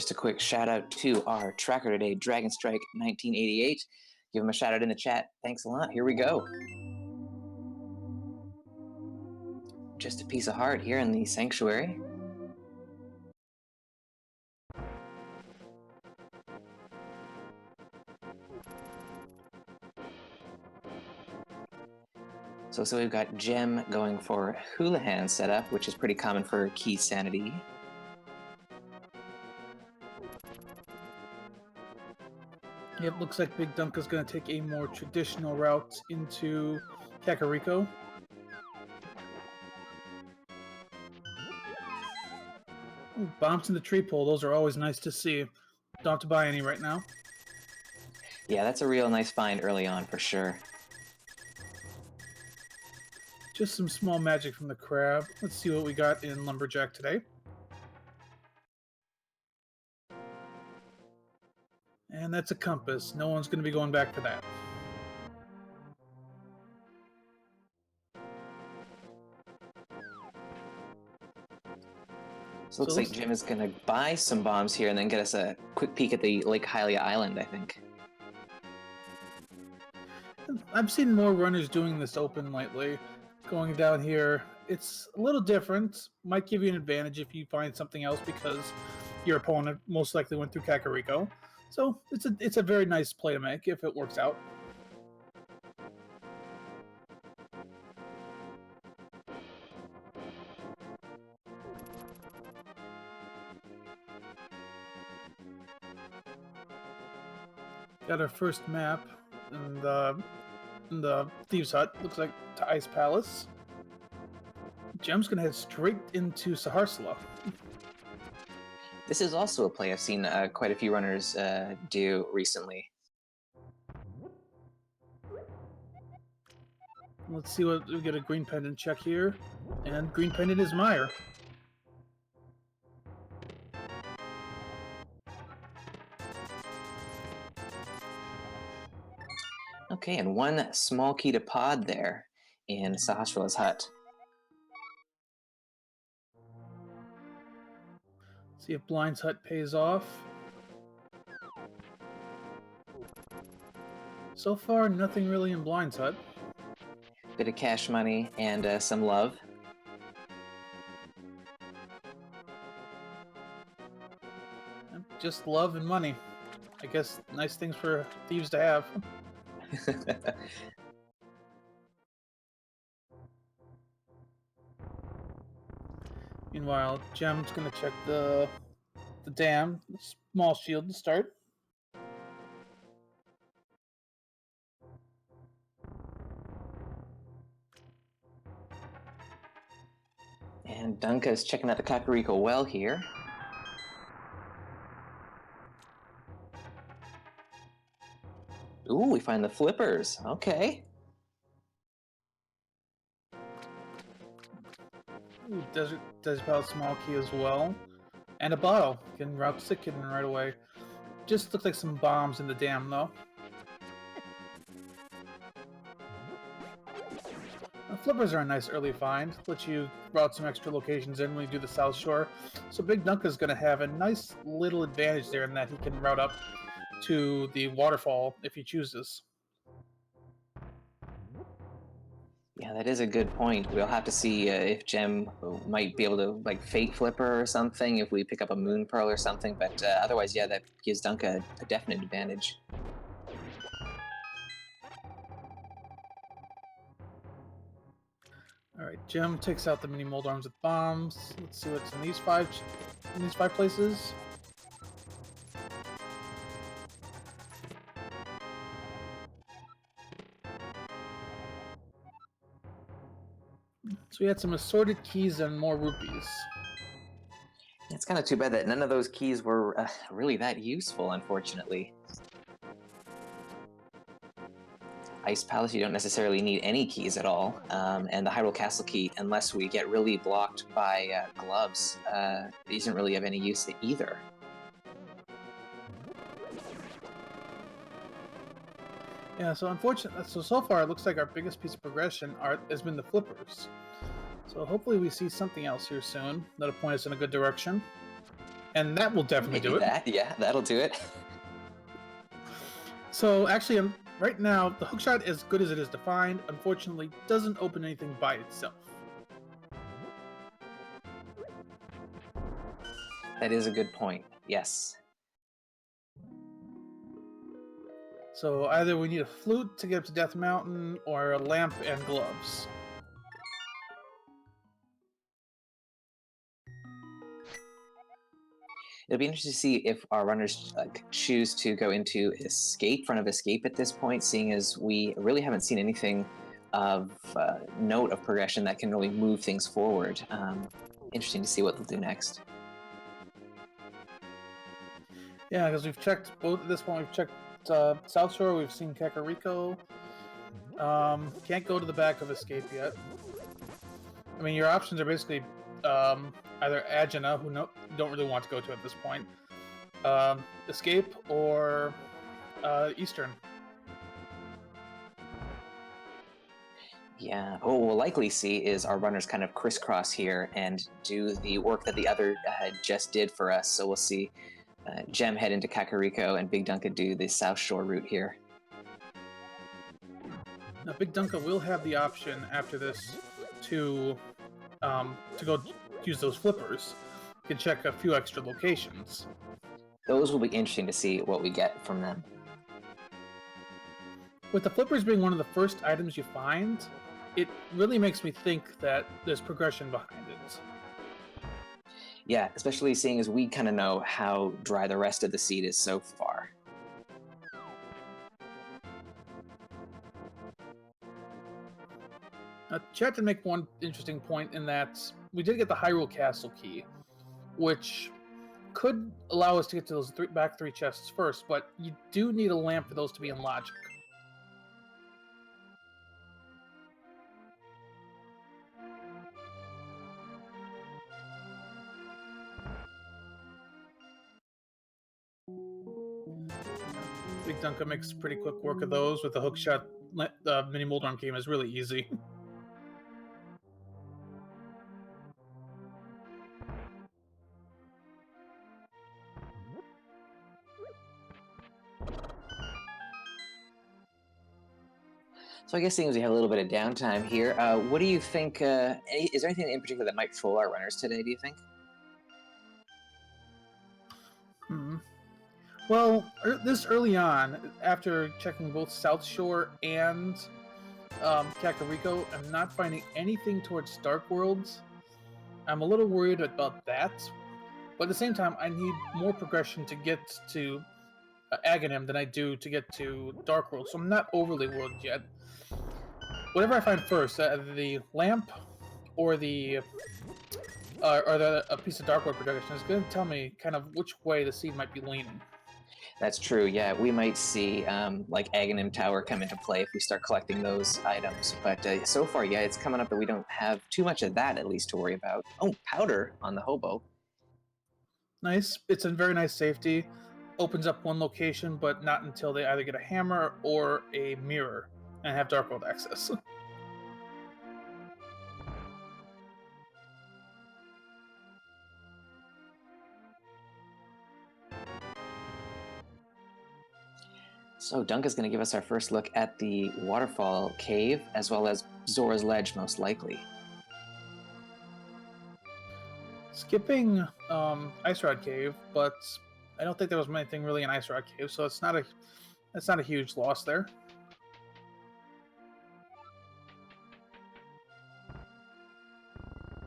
just a quick shout out to our tracker today, Dragon Strike 1988. Give him a shout out in the chat. Thanks a lot. Here we go. Just a piece of heart here in the sanctuary. So we've got Gem going for Houlihan setup, which is pretty common for Keysanity. Yep, looks like BigDunka's going to take a more traditional route into Kakariko. Ooh, bombs in the tree pole, those are always nice to see. Don't have to buy any right now. Yeah, that's a real nice find early on for sure. Just some small magic from the crab. Let's see what we got in Lumberjack today. And that's a compass. No one's going to be going back for that. So it looks like Jim is going to buy some bombs here and then get us a quick peek at the Lake Hylia Island, I think. I've seen more runners doing this open lately. Going down here, it's a little different. Might give you an advantage if you find something else because your opponent most likely went through Kakariko. So it's a very nice play to make if it works out. Got our first map in the Thieves Hut. Looks like to Ice Palace. Gem's gonna head straight into Saharsala. This is also a play I've seen quite a few runners do recently. Let's see what we get. A green pendant check here, and green pendant is Mire. Okay, and one small key to pod there in Sahasrala's hut. See if Blind's Hut pays off. So far, nothing really in Blind's Hut. Bit of cash money and some love. Just love and money. I guess nice things for thieves to have. Meanwhile, Gem's gonna check the dam, the small shield to start. And Dunka is checking out the Kakariko well here. Ooh, we find the flippers. Okay. Ooh, Desert Palace small key as well. And a bottle. Can route to Sick Kitten right away. Just looks like some bombs in the dam though. Flippers are a nice early find. Let you route some extra locations in when you do the South Shore. So BigDunka is going to have a nice little advantage there in that he can route up to the Waterfall if he chooses. Yeah, that is a good point. We'll have to see if Gem might be able to like Fate Flipper or something if we pick up a Moon Pearl or something. But otherwise, yeah, that gives Dunka a definite advantage. Alright, Gem takes out the mini mold arms with bombs. Let's see what's in these five places. So we had some assorted keys and more rupees. It's kind of too bad that none of those keys were really that useful, unfortunately. Ice Palace, you don't necessarily need any keys at all, and the Hyrule Castle key, unless we get really blocked by gloves, isn't really of any use either. Yeah, so unfortunately, so far it looks like our biggest piece of progression has been the flippers. So hopefully we see something else here soon that'll point us in a good direction. And that will definitely do it. Yeah, that'll do it. So actually, right now, the hookshot, as good as it is defined, unfortunately doesn't open anything by itself. That is a good point. Yes. So either we need a flute to get up to Death Mountain, or a lamp and gloves. It'll be interesting to see if our runners choose to go into front of escape at this point, seeing as we really haven't seen anything of note of progression that can really move things forward. Interesting to see what they'll do next. Yeah, because we've checked both at this point. We've checked South Shore. We've seen Kakariko. Can't go to the back of escape yet. I mean, your options are basically either Agena, who don't really want to go to at this point, escape, or Eastern. Yeah. What we'll likely see is our runners kind of crisscross here and do the work that the other just did for us. So we'll see Gem head into Kakariko and BigDunka do the South Shore route here. Now, BigDunka will have the option after this to go use those flippers. You can check a few extra locations. Those will be interesting to see what we get from them. With the flippers being one of the first items you find, it really makes me think that there's progression behind it. Yeah, especially seeing as we kind of know how dry the rest of the seed is so far. Chat did make one interesting point in that we did get the Hyrule Castle key, which could allow us to get to those back three chests first, but you do need a lamp for those to be in logic. BigDunka makes pretty quick work of those with the hookshot. Mini Moldorm game is really easy. So I guess seeing as we have a little bit of downtime here, what do you think? Is there anything in particular that might fool our runners today, do you think? Well, this early on, after checking both South Shore and Kakariko, I'm not finding anything towards Dark Worlds. I'm a little worried about that, but at the same time, I need more progression to get to Aghanim than I do to get to Dark World, so I'm not overly worried yet. Whatever I find first, the lamp or a piece of Dark World progression is going to tell me kind of which way the seed might be leaning. That's true, yeah. We might see like Aghanim Tower come into play if we start collecting those items. But so far, yeah, it's coming up that we don't have too much of that, at least, to worry about. Oh, powder on the hobo. Nice. It's a very nice safety. Opens up one location, but not until they either get a hammer or a mirror and have Dark World access. So Dunka's going to give us our first look at the Waterfall cave, as well as Zora's Ledge, most likely. Skipping Ice Rod Cave, but I don't think there was anything really in Ice Rod Cave, so that's not a huge loss there.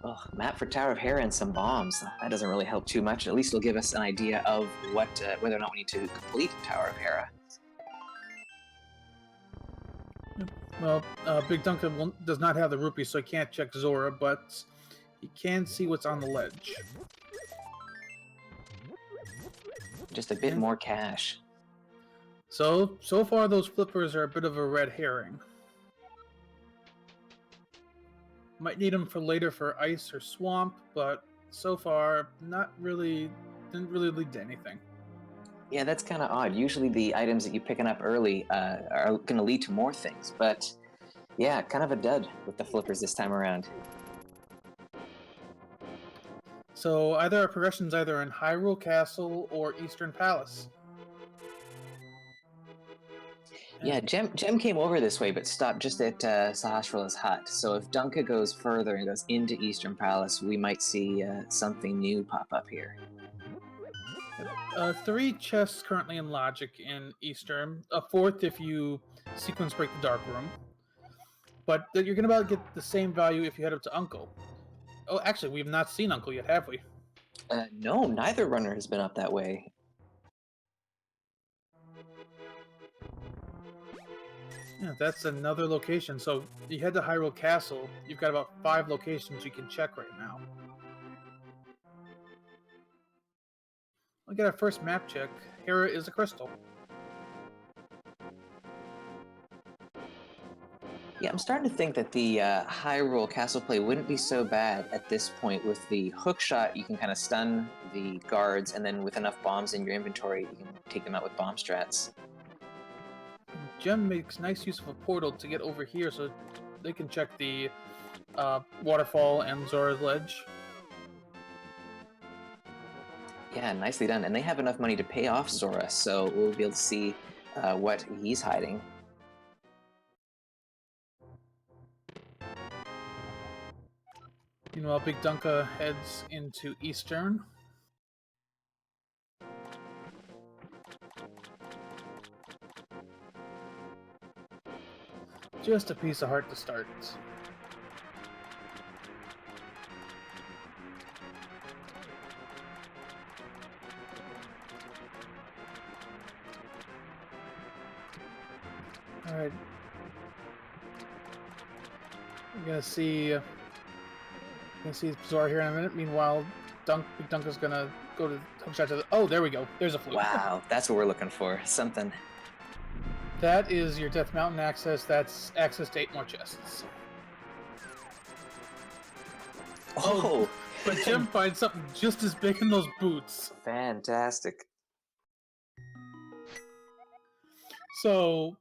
Oh, map for Tower of Hera and some bombs. That doesn't really help too much. At least it'll give us an idea of whether or not we need to complete Tower of Hera. Well, BigDunka does not have the rupee, so he can't check Zora, but he can see what's on the ledge. Just a bit more cash. So far those flippers are a bit of a red herring. Might need them for later for ice or swamp, but so far didn't really lead to anything. Yeah, that's kind of odd. Usually the items that you're picking up early are going to lead to more things, but yeah, kind of a dud with the flippers this time around. So either our progression's either in Hyrule Castle or Eastern Palace. Yeah, Jem came over this way, but stopped just at Sahasrah's hut. So if Dunka goes further and goes into Eastern Palace, we might see something new pop up here. 3 chests currently in Logic in Eastern. A 4th if you sequence break the Dark Room. But you're going to about get the same value if you head up to Uncle. Oh, actually, we have not seen Uncle yet, have we? No, neither runner has been up that way. Yeah, that's another location. So you head to Hyrule Castle. You've got about 5 locations you can check right now. We'll get our first map check. Hera is a crystal. Yeah, I'm starting to think that the Hyrule Castle play wouldn't be so bad at this point. With the hook shot, you can kind of stun the guards, and then with enough bombs in your inventory, you can take them out with bomb strats. Gem makes nice use of a portal to get over here so they can check the Waterfall and Zora's Ledge. Yeah, nicely done. And they have enough money to pay off Zora, so we'll be able to see what he's hiding. Meanwhile, BigDunka heads into Eastern. Just a piece of heart to start. Alright. We're gonna see Zora here in a minute. Meanwhile, BigDunka's gonna go to hookshot to the. Oh, there we go. There's a flute. Wow, that's what we're looking for. Something. That is your Death Mountain access. That's access to 8 more chests. Oh! But Gem finds something just as big in those boots. Fantastic. So,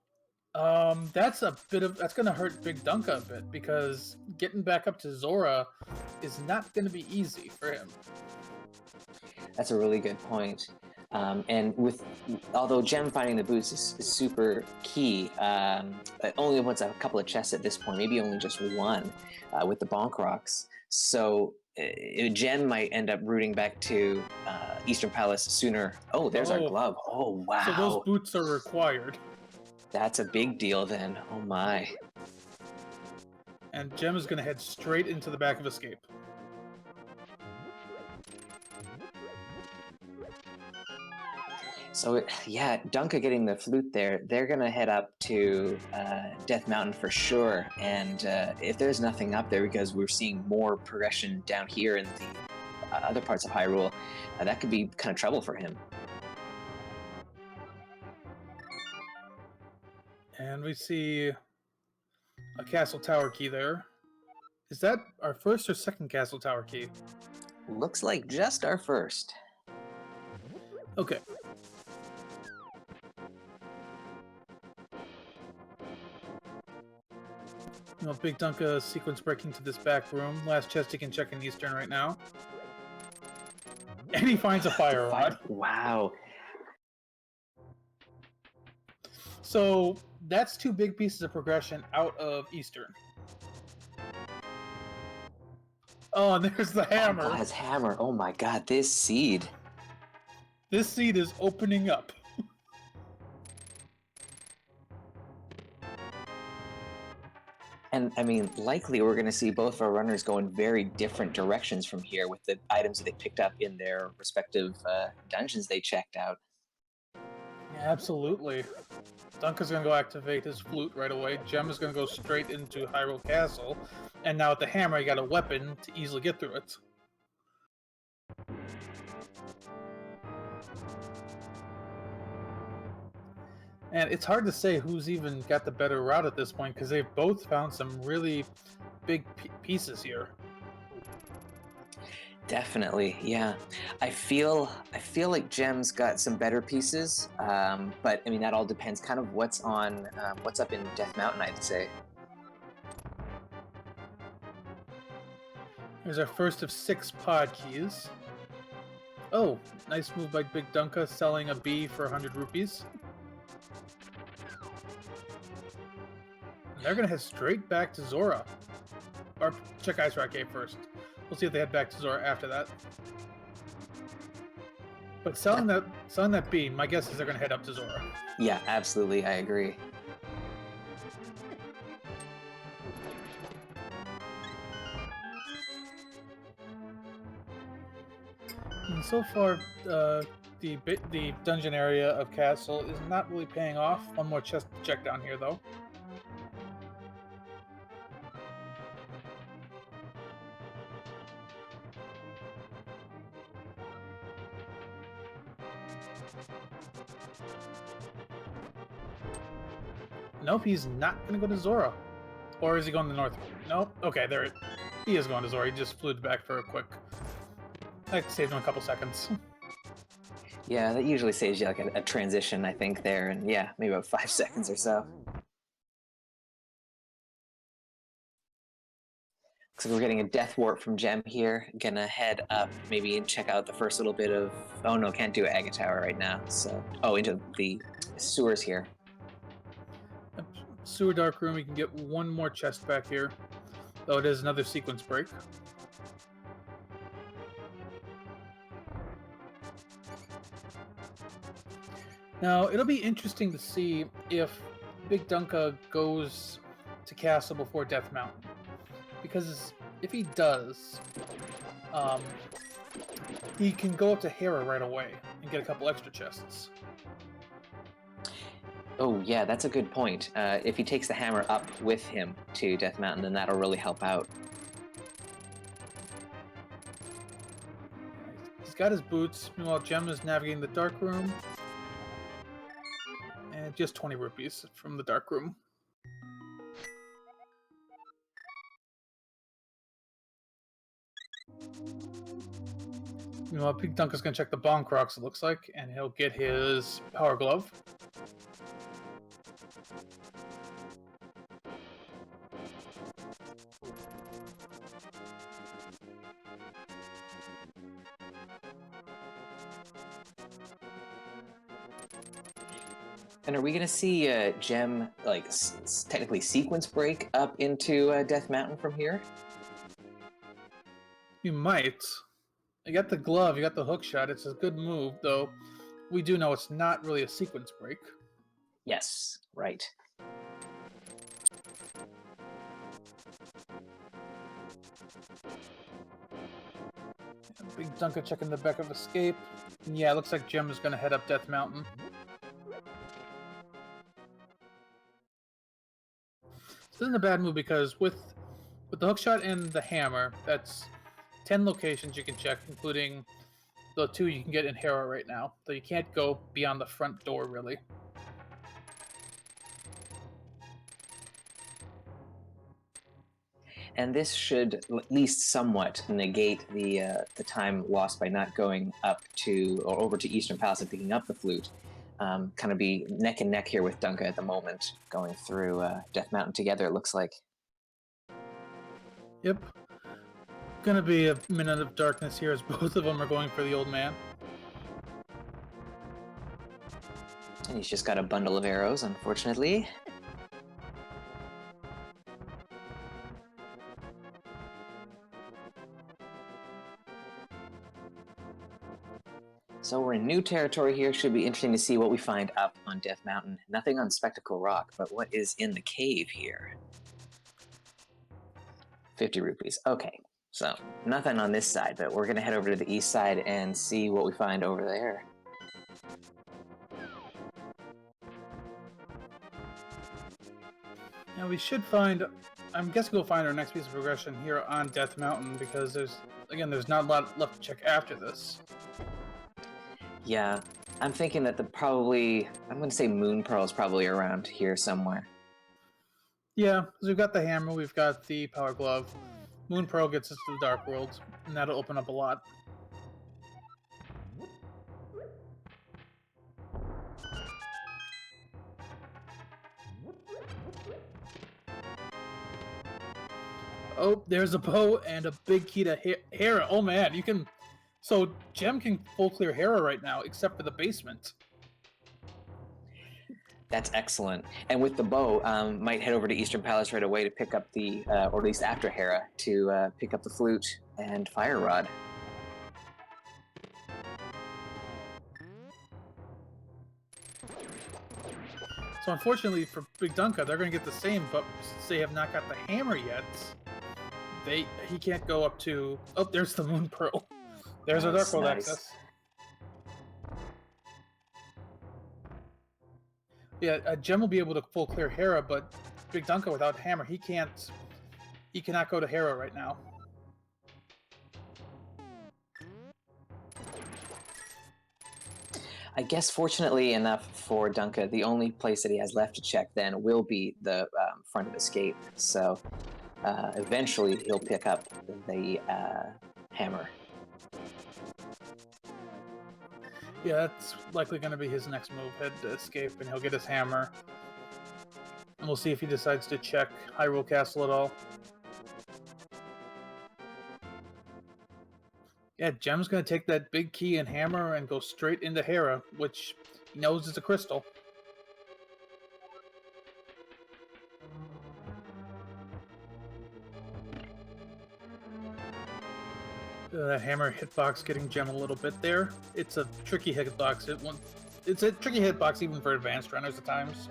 that's gonna hurt BigDunka a bit because getting back up to Zora is not gonna be easy for him. That's a really good point. And although Gem finding the boots is super key, it only wants a couple of chests at this point, maybe only just one with the bonk rocks. So Gem might end up rooting back to Eastern Palace sooner. Oh, there's our glove. Oh, wow. So those boots are required. That's a big deal then. Oh my. And Gem is going to head straight into the back of Escape. So yeah, Dunka getting the flute there, they're going to head up to Death Mountain for sure. And if there's nothing up there, because we're seeing more progression down here in the other parts of Hyrule, that could be kind of trouble for him. And we see a castle tower key there. Is that our first or second castle tower key? Looks like just our first. Okay. BigDunka sequence breaking to this back room. Last chest he can check in Eastern right now. And he finds a fire rod. Wow. So that's 2 big pieces of progression out of Eastern. Oh, and there's the hammer. Oh, his hammer. Oh my god, this seed. This seed is opening up. And I mean, likely we're going to see both of our runners go in very different directions from here with the items that they picked up in their respective dungeons they checked out. Yeah, absolutely. Dunka's going to go activate his flute right away. Gem is going to go straight into Hyrule Castle. And now with the hammer, you got a weapon to easily get through it. And it's hard to say who's even got the better route at this point because they've both found some really big pieces here. Definitely, yeah. I feel like Gem's got some better pieces, but I mean that all depends kind of what's up in Death Mountain, I'd say. Here's our first of 6 pod keys. Oh, nice move by BigDunka selling a bee for 100 rupees. And they're gonna head straight back to Zora. Or check Ice Rock Cave first. We'll see if they head back to Zora after that. But selling that bee, my guess is they're gonna head up to Zora. Yeah, absolutely, I agree. And so far, the dungeon area of Castle is not really paying off. One more chest to check down here, though. Nope, he's not going to go to Zora. Or is he going to the north? Nope. Okay, there. He is going to Zora. He just flew back for a quick... That saved him a couple seconds. Yeah, that usually saves you like a transition, I think, there, and yeah, maybe about 5 seconds or so. So we're getting a death warp from Gem here. Gonna head up, maybe check out the first little bit of... Oh no, can't do Aga Tower right now, so... Oh, into the sewers here. Sewer Dark Room, we can get one more chest back here. Though it is another sequence break. Now, it'll be interesting to see if BigDunka goes to Castle before Death Mountain. Because if he does, he can go up to Hera right away and get a couple extra chests. Oh yeah, that's a good point. If he takes the hammer up with him to Death Mountain, then that'll really help out. He's got his boots. Meanwhile, Gem is navigating the Dark Room. And just 20 rupees from the Dark Room. Meanwhile, BigDunka's going to check the Bonk Rocks, it looks like, and he'll get his Power Glove. And are we gonna see Gem like technically sequence break up into Death Mountain from here? You might. You got the glove, you got the hook shot. It's a good move, though. We do know it's not really a sequence break. Yes, right. BigDunka checking the back of Escape. And yeah, it looks like Gem is going to head up Death Mountain. This isn't a bad move because with the hookshot and the hammer, that's 10 locations you can check, including the 2 you can get in Hera right now. So you can't go beyond the front door, really. And this should at least somewhat negate the time lost by not going up to or over to Eastern Palace and picking up the flute. Kind of be neck and neck here with Dunka at the moment, going through Death Mountain together, it looks like. Yep. Gonna be a minute of darkness here as both of them are going for the old man. And he's just got a bundle of arrows, unfortunately. So we're in new territory here. Should be interesting to see what we find up on Death Mountain. Nothing on Spectacle Rock, but what is in the cave here? 50 rupees. Okay, so nothing on this side, but we're going to head over to the east side and see what we find over there. Now we should find... I'm guessing we'll find our next piece of progression here on Death Mountain because there's not a lot left to check after this. Yeah, I'm thinking that I'm going to say Moon Pearl is probably around here somewhere. Yeah, because we've got the hammer, we've got the Power Glove. Moon Pearl gets us to the Dark World, and that'll open up a lot. Oh, there's a bow and a big key to Hera. Oh man, you can. So Gem can full clear Hera right now, except for the basement. That's excellent. And with the bow, might head over to Eastern Palace right away to pick up the, or at least after Hera, to pick up the flute and fire rod. So unfortunately for BigDunka, they're going to get the same, but since they have not got the hammer yet, he can't go up to. Oh, there's the Moon Pearl. There's our Dark World access. Yeah, Gem will be able to full clear Hera, but BigDunka without hammer, he can't. He cannot go to Hera right now. I guess fortunately enough for Dunka, the only place that he has left to check then will be the front of escape. So eventually he'll pick up the hammer. Yeah, that's likely going to be his next move. Head to escape, and he'll get his hammer. And we'll see if he decides to check Hyrule Castle at all. Yeah, Gem's going to take that big key and hammer and go straight into Hera, which he knows is a crystal. That hammer hitbox getting Gem a little bit there. It's a tricky hitbox. It's a tricky hitbox even for advanced runners at times.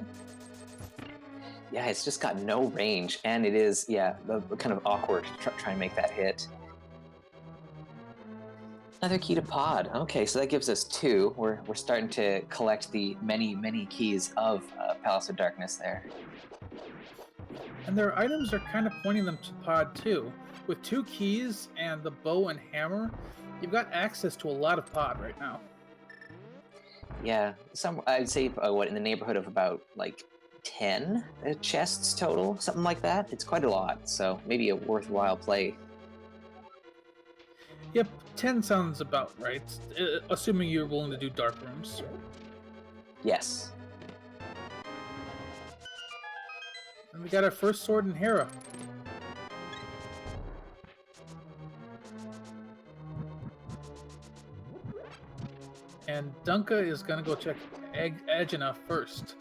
Yeah, it's just got no range, and it is, yeah, kind of awkward to try and make that hit. Another key to pod. Okay, so that gives us 2. We're starting to collect the many keys of Palace of Darkness there. And their items are kind of pointing them to pod too. With 2 keys and the bow and hammer, you've got access to a lot of pod right now. Yeah, I'd say what, in the neighborhood of about like 10 chests total, something like that. It's quite a lot, so maybe a worthwhile play. Yep, 10 sounds about right, assuming you're willing to do dark rooms. Yes. And we got our first sword in Hera. And Dunka is going to go check Agena first.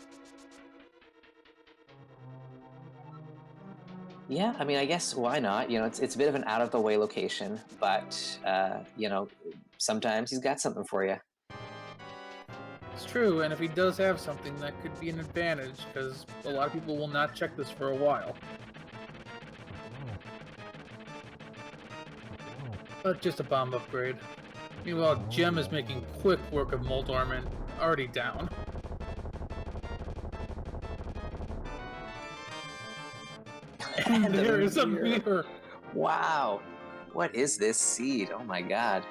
Yeah, I mean, I guess why not? You know, it's a bit of an out-of-the-way location, but, you know, sometimes he's got something for you. It's true, and if he does have something, that could be an advantage, because a lot of people will not check this for a while. But just a bomb upgrade. Meanwhile, Gem is making quick work of Moldorm, already down. And there is a mirror. Wow. What is this seed? Oh my god.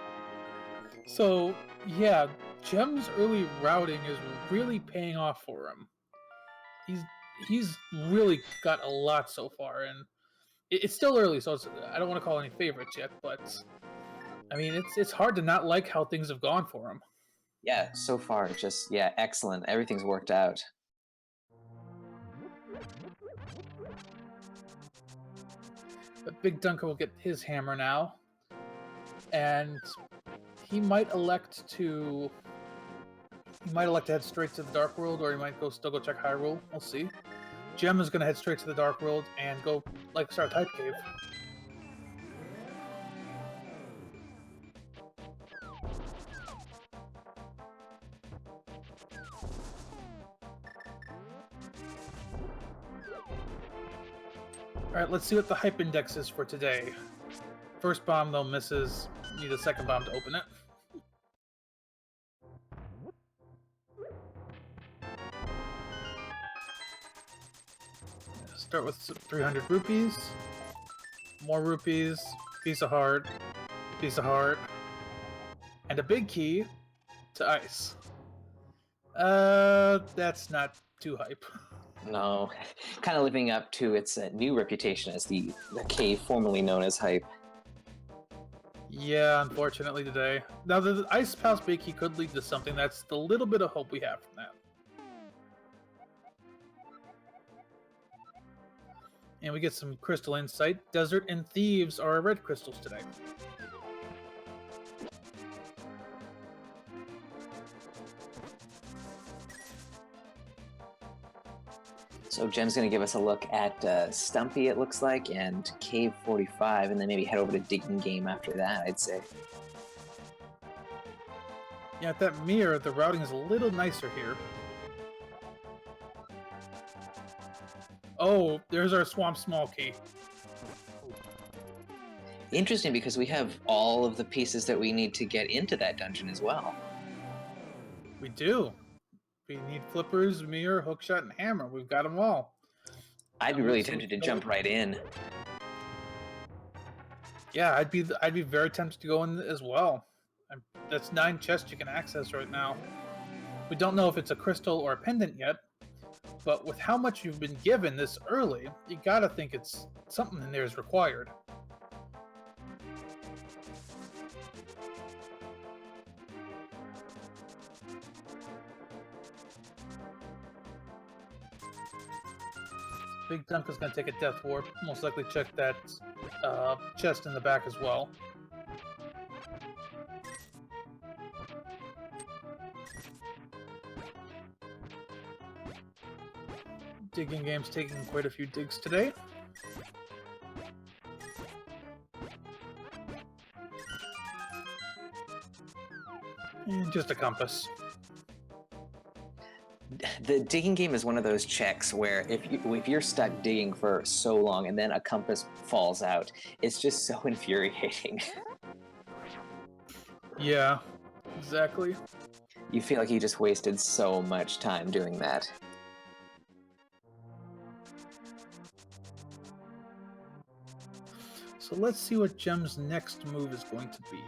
So, yeah, Gem's early routing is really paying off for him. He's really got a lot so far, and it's still early, so I don't want to call any favorites yet, but I mean, it's hard to not like how things have gone for him. Yeah, so far, just, yeah, excellent. Everything's worked out. But BigDunka will get his hammer now, and he might elect to head straight to the Dark World, or he might still go check Hyrule. We'll see. Gem is going to head straight to the Dark World and go start Type Cave. Alright, let's see what the hype index is for today. First bomb, though, misses. Need a second bomb to open it. Start with 300 rupees. More rupees. Piece of heart. Piece of heart. And a big key to ice. That's not too hype. No, kind of living up to its new reputation as the cave formerly known as Hype. Yeah, unfortunately today. Now, the Ice Palace Big Key could lead to something. That's the little bit of hope we have from that. And we get some crystal insight. Desert and Thieves are our red crystals today. So Jem's going to give us a look at Stumpy, it looks like, and Cave 45, and then maybe head over to Digging Game after that, I'd say. Yeah, at that Mire, the routing is a little nicer here. Oh, there's our Swamp Small Key. Interesting, because we have all of the pieces that we need to get into that dungeon as well. We do. We need flippers, Mire, hookshot, and hammer. We've got them all. I'd be really tempted to jump right in. Yeah, I'd be very tempted to go in as well. That's 9 chests you can access right now. We don't know if it's a crystal or a pendant yet, but with how much you've been given this early, you gotta think it's something in there is required. BigDunka's gonna take a death warp. Most likely check that chest in the back as well. Digging Game's taking quite a few digs today. And just a compass. The Digging Game is one of those checks where if you're stuck digging for so long and then a compass falls out, it's just so infuriating. Yeah, exactly. You feel like you just wasted so much time doing that. So let's see what Gem's next move is going to be.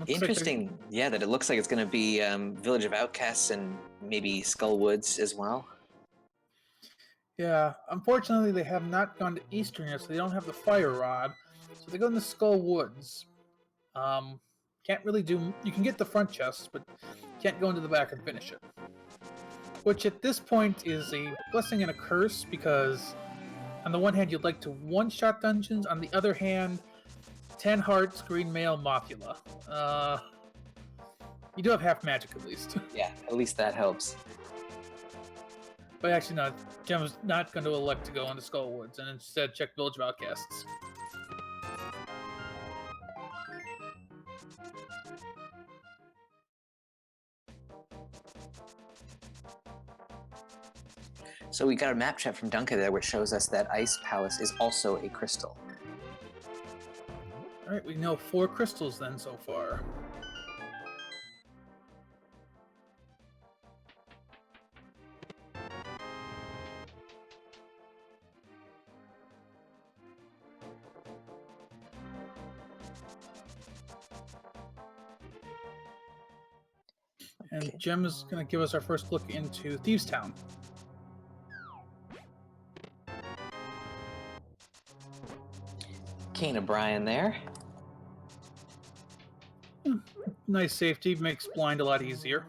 Interesting, yeah, that it looks like it's going to be Village of Outcasts and maybe Skull Woods as well. Yeah, unfortunately they have not gone to Eastern yet, so they don't have the Fire Rod. So they go in the Skull Woods. Can't really do... You can get the front chest, but can't go into the back and finish it. Which at this point is a blessing and a curse, because on the one hand you'd like to one-shot dungeons, on the other hand, 10 hearts, green mail, Mothula. You do have half magic at least. Yeah, at least that helps. But actually no, Gem's not going to elect to go into Skull Woods and instead check Village of Outcasts. So we got a map check from Dunka there, which shows us that Ice Palace is also a crystal. Alright, we know 4 crystals then so far. And Gem is going to give us our first look into Thieves Town. Kane O'Brien there. Nice safety, makes blind a lot easier.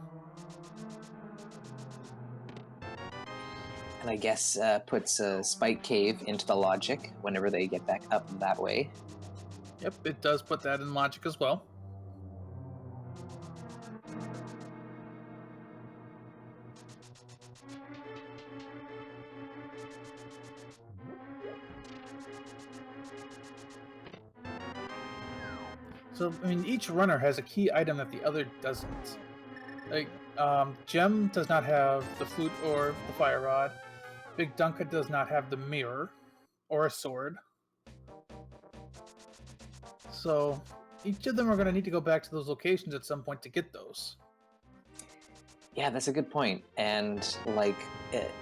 And I guess puts Spike Cave into the logic whenever they get back up that way. Yep, it does put that in logic as well. So, I mean, each runner has a key item that the other doesn't. Like, Gem does not have the flute or the fire rod. BigDunka does not have the mirror or a sword. So, each of them are going to need to go back to those locations at some point to get those. Yeah, that's a good point. And like,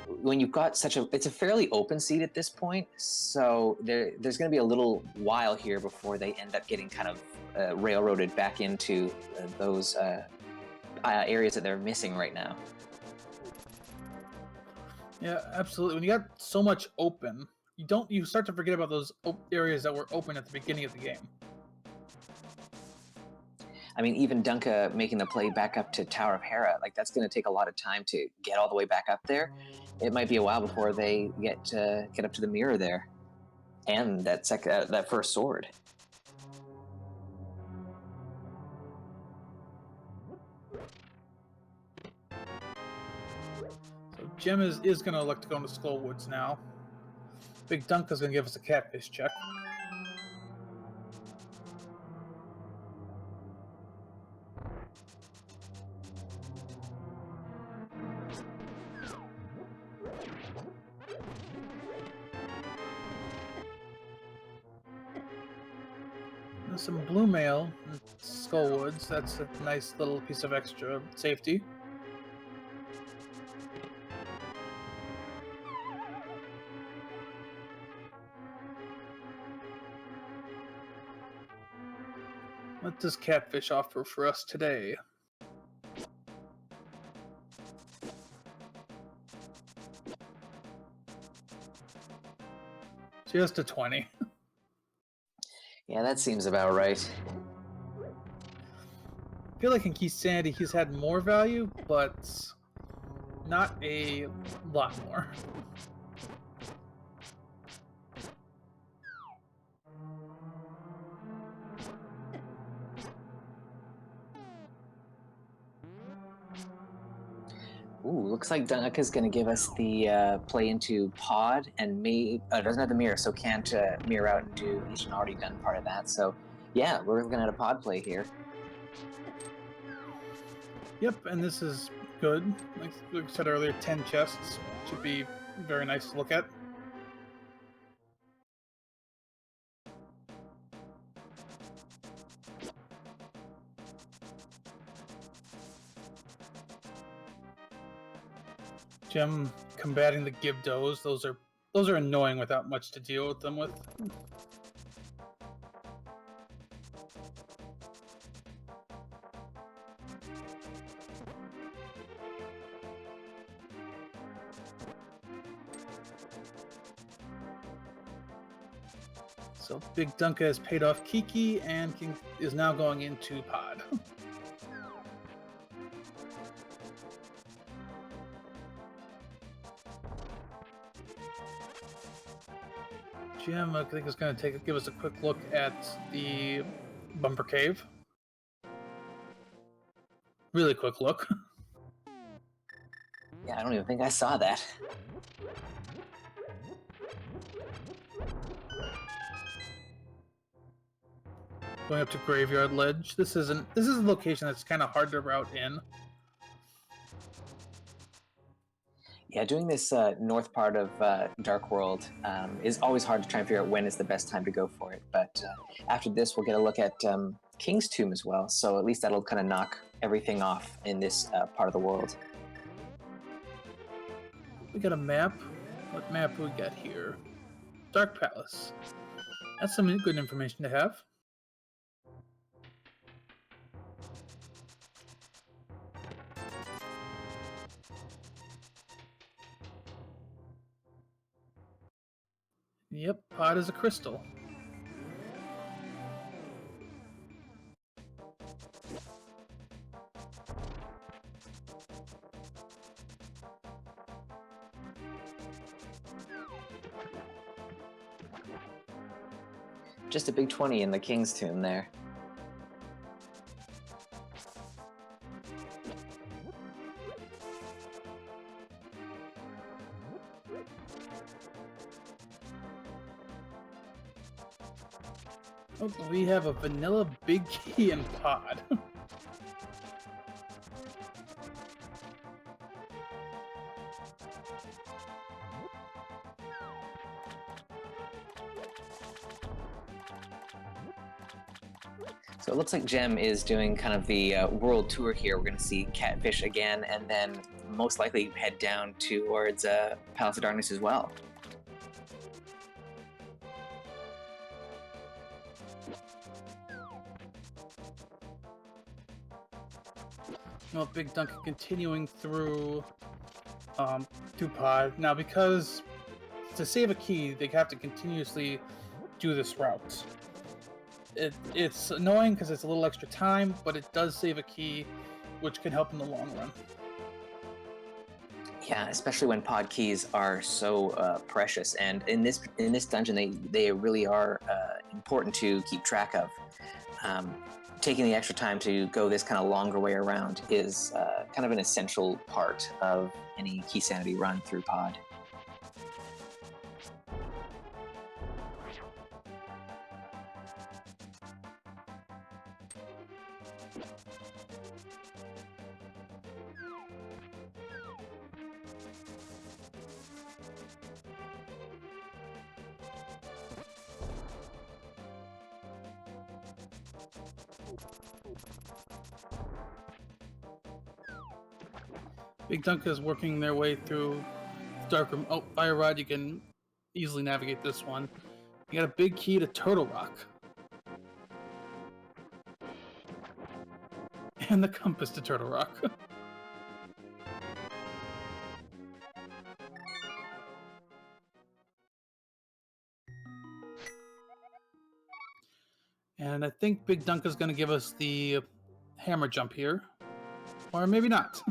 when you've got it's a fairly open seat at this point, so there's going to be a little while here before they end up getting kind of railroaded back into those areas that they're missing right now. Yeah, absolutely. When you got so much open, you start to forget about those areas that were open at the beginning of the game. I mean, even Dunka making the play back up to Tower of Hera, like that's going to take a lot of time to get all the way back up there. It might be a while before they get up to the Mire there, and that first sword. So Gem is going to elect to go into Skullwoods now. BigDunka's going to give us a catfish check. There's some blue mail in Skullwoods. That's a nice little piece of extra safety. What does catfish offer for us today? Just a 20. Yeah, that seems about right. I feel like in Keysanity he's had more value, but not a lot more. Ooh, looks like Dunka's going to give us the play into Pod, and doesn't have the Mirror, so can't mirror out and do. He's already done part of that. So, yeah, we're looking at a Pod play here. Yep, and this is good. Like I said earlier, 10 chests should be very nice to look at. Gem combating the Gibdos. Those are annoying without much to deal with them with. So BigDunka has paid off Kiki and is now going into Pod. Jim, I think, is going to give us a quick look at the Bumper Cave. Really quick look. Yeah, I don't even think I saw that. Going up to Graveyard Ledge. This is a location that's kind of hard to route in. Yeah, doing this north part of Dark World is always hard to try and figure out when is the best time to go for it. But after this, we'll get a look at King's Tomb as well. So at least that'll kind of knock everything off in this part of the world. We got a map. What map do we got here? Dark Palace. That's some good information to have. Yep, Pod is a crystal. Just a big 20 in the King's Tomb there. Oh, we have a vanilla big key in Pod. So it looks like Gem is doing kind of the world tour here. We're going to see Catfish again, and then most likely head down towards Palace of Darkness as well. Well, BigDunka continuing through Pod. Now, because to save a key, they have to continuously do this route. It's annoying because it's a little extra time, but it does save a key, which can help in the long run. Yeah, especially when pod keys are so precious, and in this dungeon, they really are important to keep track of. Taking the extra time to go this kind of longer way around is kind of an essential part of any Keysanity run through pod. BigDunka is working their way through Dark Room. Oh, Fire Rod, you can easily navigate this one. You got a big key to Turtle Rock. And the compass to Turtle Rock. And I think BigDunka is going to give us the hammer jump here. Or maybe not.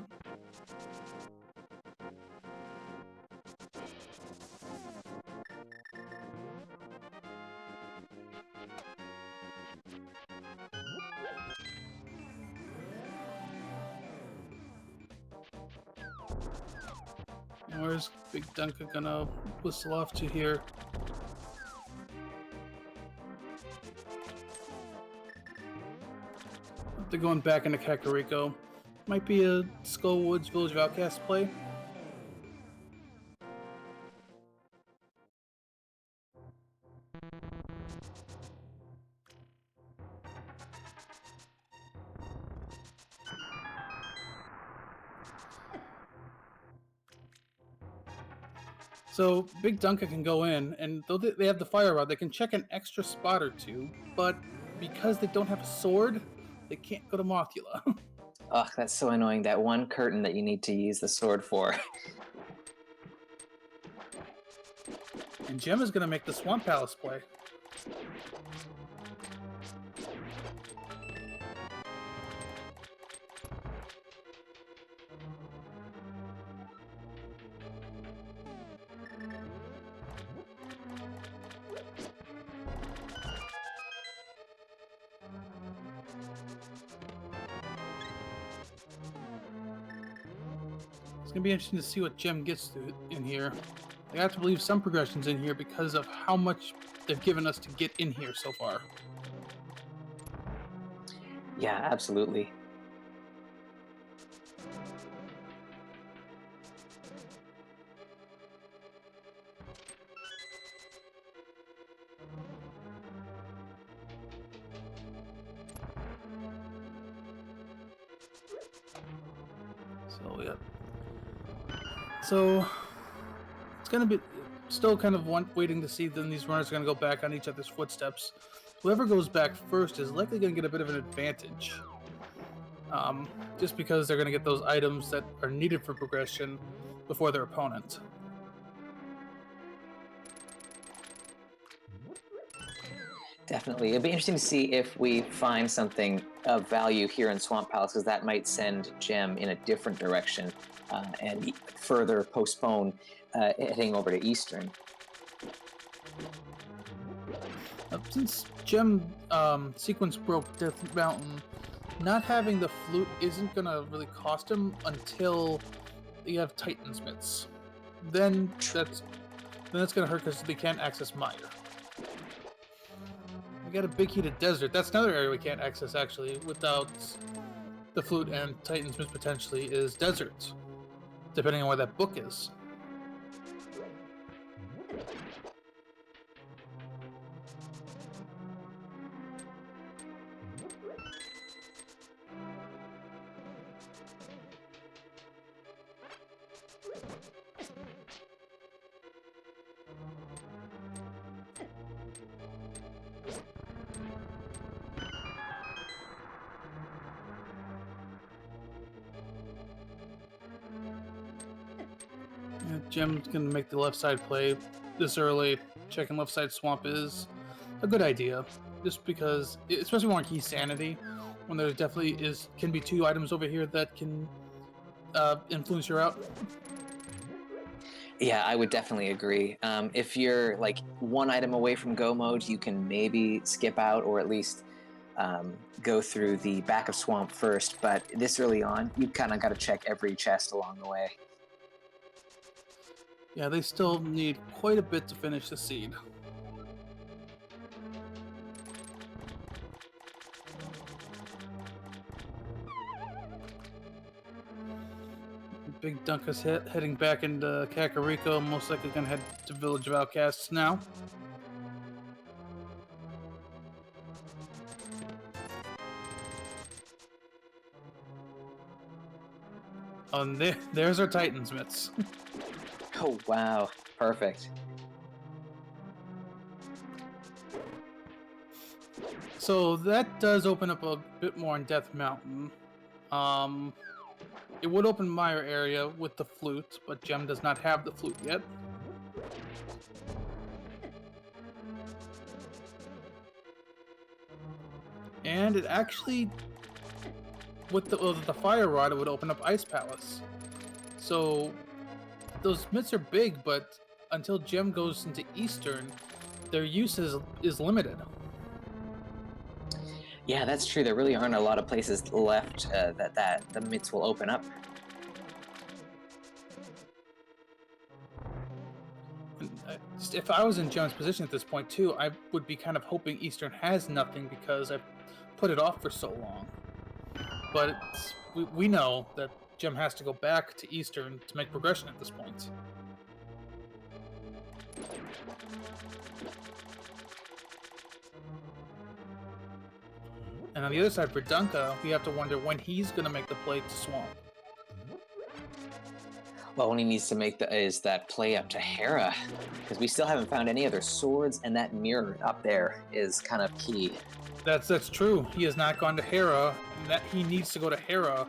Where's BigDunka gonna whistle off to here? They're going back into Kakariko. Might be a Skullwoods Village of Outcasts play. So BigDunka can go in, and though they have the fire rod, they can check an extra spot or two, but because they don't have a sword, they can't go to Mothula. Ugh, that's so annoying. That one curtain that you need to use the sword for. And Gem is going to make the Swamp Palace play. It's going to be interesting to see what Gem gets to in here. I have to believe some progression's in here because of how much they've given us to get in here so far. Yeah, absolutely. So, yeah. So, it's going to be still kind of waiting to see then these runners are going to go back on each other's footsteps. Whoever goes back first is likely going to get a bit of an advantage. Just because they're going to get those items that are needed for progression before their opponent. Definitely. It'd be interesting to see if we find something of value here in Swamp Palace, because that might send Gem in a different direction and further postpone heading over to Eastern. Since Gem sequence broke Death Mountain, not having the flute isn't going to really cost him until you have Titan's Mitts. Then that's going to hurt because they can't access Mire. We got a big heated desert. That's another area we can't access, actually, without the flute and Titan's Mitts potentially, is desert, depending on where that book is. Yeah, Gem's gonna make the left side play this early. Checking left side swamp is a good idea. just because, especially more in Keysanity, when there definitely can be 2 items over here that can influence your route. Yeah, I would definitely agree. If you're like 1 item away from go mode, you can maybe skip out or at least go through the back of swamp first. But this early on, you kind of got to check every chest along the way. Yeah, they still need quite a bit to finish the seed. Big Dunka's heading back into Kakariko, most likely gonna head to Village of Outcasts now. And there's our Titans mitts. Oh, wow. Perfect. So that does open up a bit more on Death Mountain. It would open Mire area with the flute, but Gem does not have the flute yet. And it actually, with the fire rod, it would open up Ice Palace. So those mitts are big, but until Gem goes into Eastern, their use is limited. Yeah, that's true. There really aren't a lot of places left that the mitts will open up. And if I was in Gem's position at this point too, I would be kind of hoping Eastern has nothing because I put it off for so long. But we know that Gem has to go back to Eastern to make progression at this point. And on the other side for Dunka, we have to wonder when he's going to make the play to Swamp. Well, what he needs to make is that play up to Hera, because we still haven't found any other swords, and that mirror up there is kind of key. That's true. He has not gone to Hera, and that he needs to go to Hera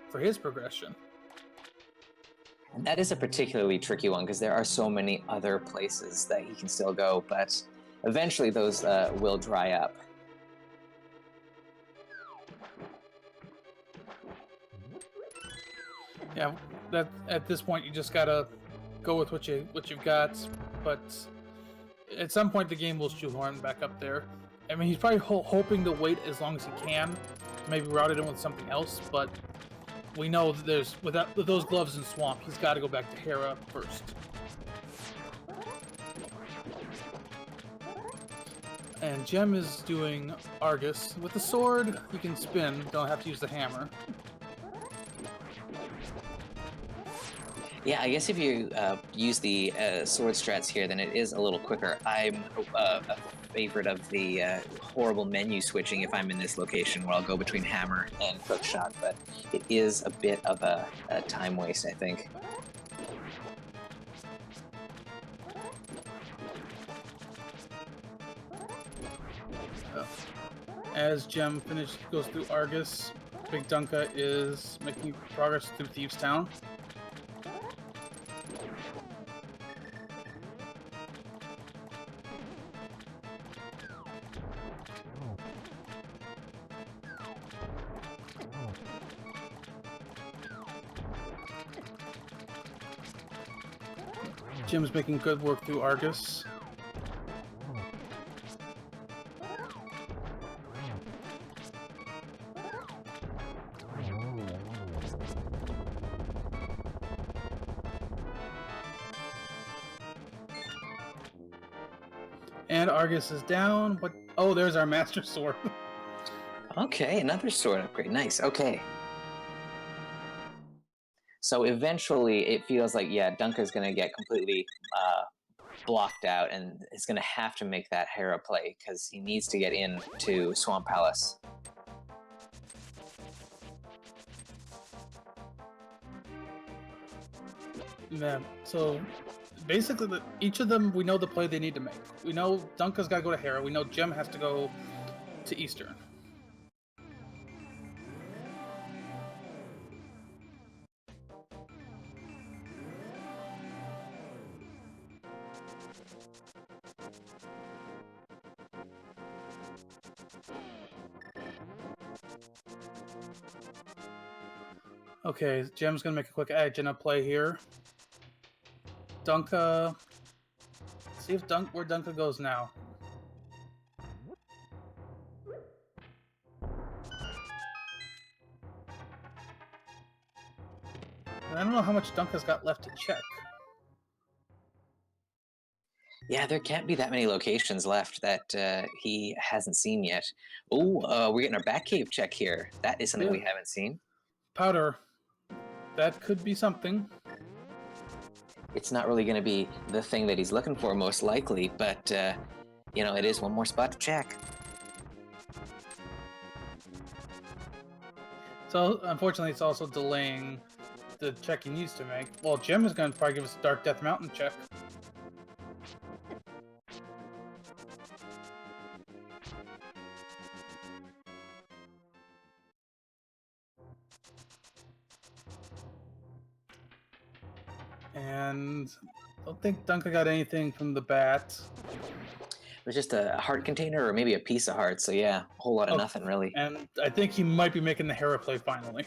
for his progression. And that is a particularly tricky one because there are so many other places that he can still go, but eventually those will dry up. Yeah, that at this point you just gotta go with what you've got. But at some point the game will shoehorn back up there. I mean, he's probably hoping to wait as long as he can, to maybe route it in with something else. But we know that with those gloves in Swamp, he's got to go back to Hera first. And Gem is doing Argus. With the sword, you can spin, don't have to use the hammer. Yeah, I guess if you use the sword strats here, then it is a little quicker. I'm a favorite of the horrible menu switching if I'm in this location where I'll go between hammer and hook shot, but it is a bit of a time waste, I think. As Gem goes through Argus, Big Dunka is making progress through Thieves Town. Gem's making good work through Argus. And Argus is down. What? Oh, there's our Master Sword. Okay, another sword upgrade. Nice. Okay. So eventually, it feels like Dunka's going to get completely blocked out, and is going to have to make that Hera play because he needs to get into Swamp Palace. Yeah. So basically, each of them, we know the play they need to make. We know Dunka's got to go to Hera. We know Gem has to go to Eastern. Okay, Gem's gonna make a quick edge and a play here. Dunka. See if where Dunka goes now. And I don't know how much Dunka's got left to check. Yeah, there can't be that many locations left that he hasn't seen yet. Oh, we're getting our Batcave check here. That is something Yeah. we haven't seen. Powder. That could be something. It's not really going to be the thing that he's looking for, most likely, but, you know, it is one more spot to check. So, unfortunately, it's also delaying the check he needs to make. Well, Gem is going to probably give us a Dark Death Mountain check. And I don't think Dunka got anything from the bat. It was just a heart container or maybe a piece of heart, so yeah, a whole lot of nothing, really. And I think he might be making the Hera play finally.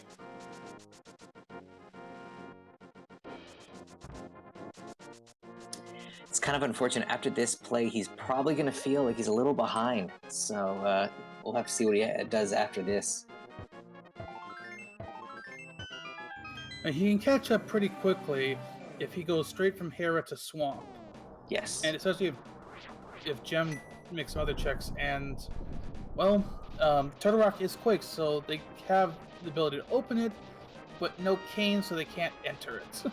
It's kind of unfortunate. After this play, he's probably going to feel like he's a little behind, so we'll have to see what he does after this. And he can catch up pretty quickly if he goes straight from Hera to Swamp. Yes. And especially if Gem makes some other checks. And, well, Turtle Rock is Quake, so they have the ability to open it, but no cane, so they can't enter it.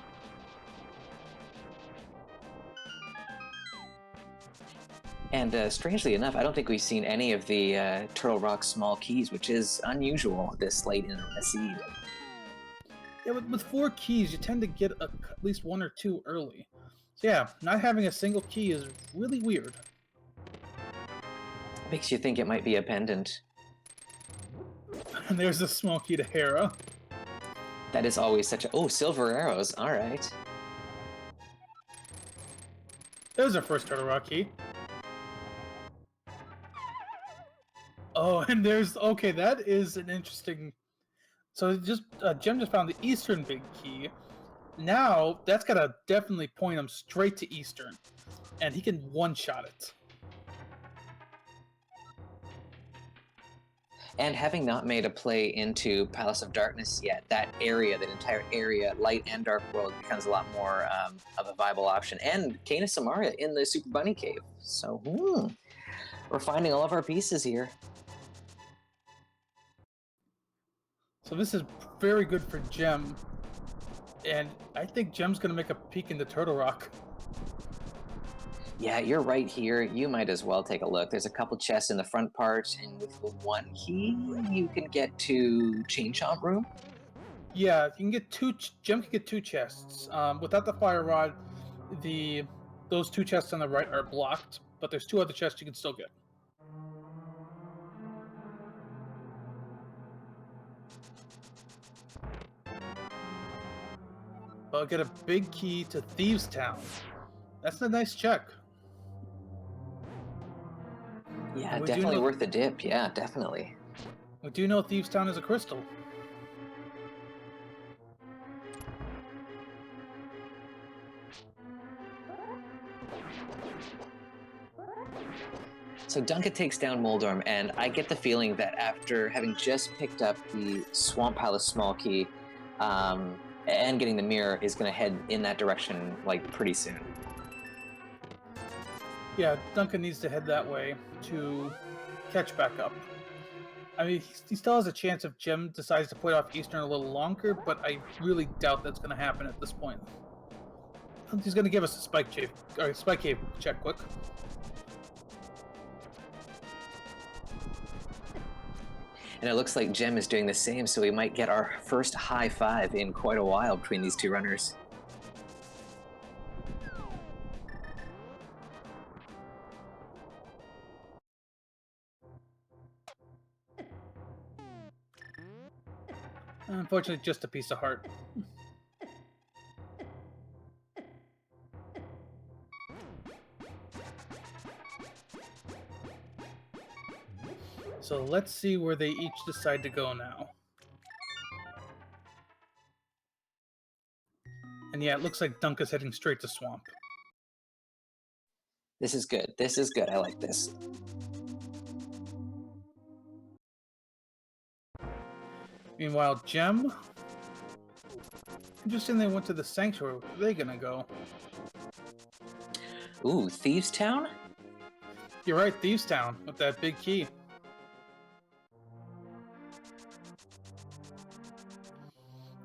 And strangely enough, I don't think we've seen any of the Turtle Rock small keys, which is unusual this late in a seed. Yeah, with 4 keys, you tend to get at least 1 or 2 early. So yeah, not having a single key is really weird. Makes you think it might be a pendant. And there's a small key to Hera. That is always such a... Oh, silver arrows. All right. There's our first Turtle Rock key. Oh, and there's... Okay, that is an interesting... So Gem just found the Eastern big key. Now, that's gotta definitely point him straight to Eastern. And he can one-shot it. And having not made a play into Palace of Darkness yet, that area, that entire area, Light and Dark World, becomes a lot more of a viable option. And Kena Samaria in the Super Bunny Cave. So, we're finding all of our pieces here. So this is very good for Gem. And I think Gem's going to make a peek into Turtle Rock. Yeah, you're right here. You might as well take a look. There's a couple chests in the front part, and with the 1 key, you can get to Chain Chomp Room. Yeah, you can get 2. Gem can get 2 chests. Without the Fire Rod, those 2 chests on the right are blocked, but there's 2 other chests you can still get. But I'll get a big key to Thieves Town. That's a nice check. Yeah, definitely worth the dip. Yeah, definitely. We do know Thieves Town is a crystal. So Dunka takes down Moldorm, and I get the feeling that after having just picked up the Swamp Palace small key and getting the Mire, is going to head in that direction like pretty soon. Yeah, Dunka needs to head that way to catch back up. I mean, he still has a chance if Gem decides to play off Eastern a little longer, but I really doubt that's going to happen at this point. He's going to give us a Spike Cave check quick. And it looks like Gem is doing the same, so we might get our first high five in quite a while between these 2 runners. Unfortunately, just a piece of heart. So let's see where they each decide to go now. And yeah, it looks like Dunka's heading straight to Swamp. This is good. This is good. I like this. Meanwhile, Gem. Interesting they went to the Sanctuary. Where are they gonna go? Ooh, Thieves Town? You're right, Thieves Town, with that big key.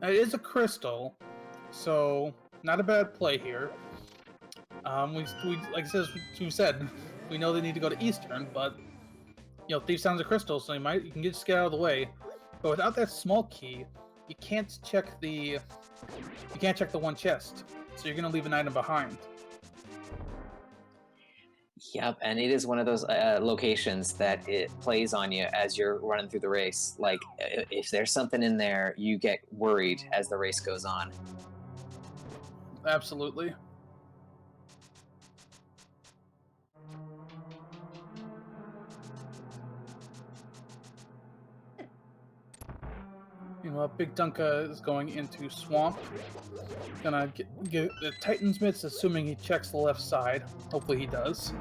Now, it is a crystal, so not a bad play here. We like I said, we know they need to go to Eastern, but Thieves Town's a crystal, so you can just get out of the way. But without that small key, you can't check the one chest, so you're gonna leave an item behind. Yep, and it is one of those locations that it plays on you as you're running through the race. Like, if there's something in there, you get worried as the race goes on. Absolutely. Meanwhile, BigDunka is going into Swamp. Gonna get the Titan's Mitts, assuming he checks the left side. Hopefully he does.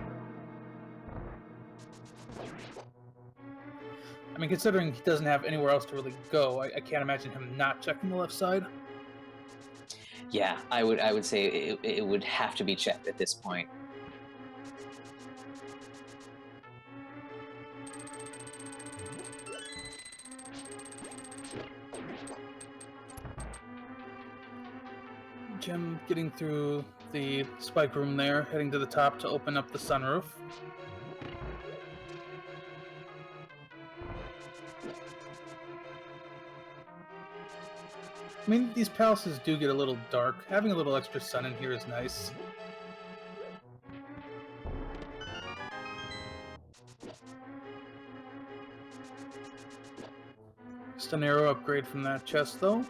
I mean, considering he doesn't have anywhere else to really go, I can't imagine him not checking the left side. Yeah, I would say it would have to be checked at this point. Jim getting through the spike room there, heading to the top to open up the sunroof. I mean, these palaces do get a little dark. Having a little extra sun in here is nice. Just an arrow upgrade from that chest, though.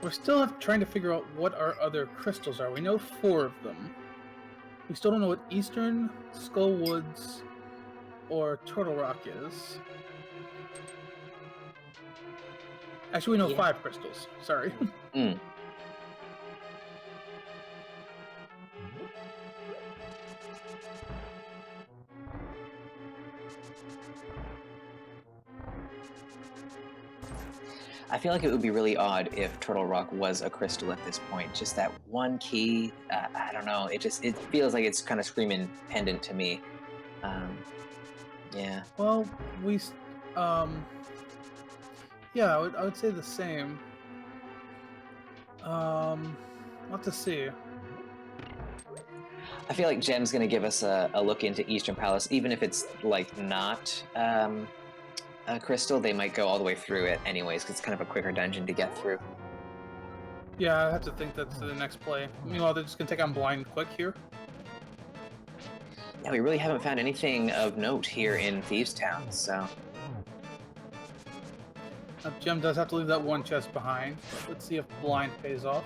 We're still trying to figure out what our other crystals are. We know 4 of them. We still don't know what Eastern, Skull Woods, or Turtle Rock is. Actually, we know 5 crystals. Sorry. I feel like it would be really odd if Turtle Rock was a crystal at this point. Just that one key, I don't know. It feels like it's kind of screaming pendant to me. Yeah. Well, yeah, I would say the same. We'll have to see. I feel like Gem's going to give us a look into Eastern Palace, even if it's like not a crystal. They might go all the way through it anyways, because it's kind of a quicker dungeon to get through. Yeah, I have to think that's the next play. Meanwhile, they're just going to take on blind quick here. Yeah, we really haven't found anything of note here in Thieves Town, so... Gem does have to leave that one chest behind. Let's see if blind pays off.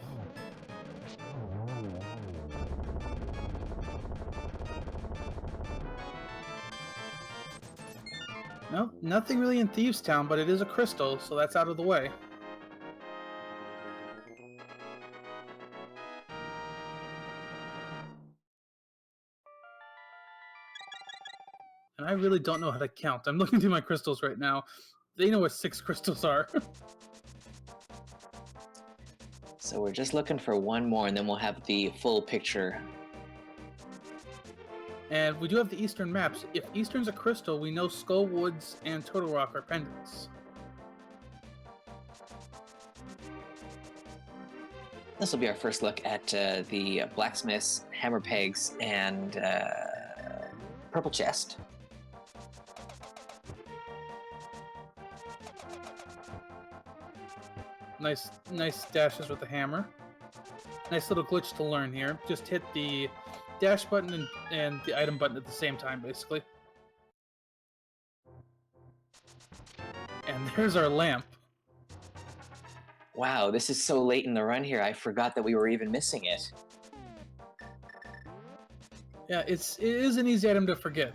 No, nothing really in Thieves Town, but it is a crystal, so that's out of the way. And I really don't know how to count. I'm looking through my crystals right now. They know what 6 crystals are. So we're just looking for one more, and then we'll have the full picture. And we do have the Eastern maps. If Eastern's a crystal, we know Skull Woods and Turtle Rock are pendants. This will be our first look at the Blacksmith's, Hammer Pegs, and Purple Chest. Nice dashes with the hammer. Nice little glitch to learn here. Just hit the dash button and the item button at the same time, basically. And there's our lamp. Wow, this is so late in the run here. I forgot that we were even missing it. Yeah, it is an easy item to forget.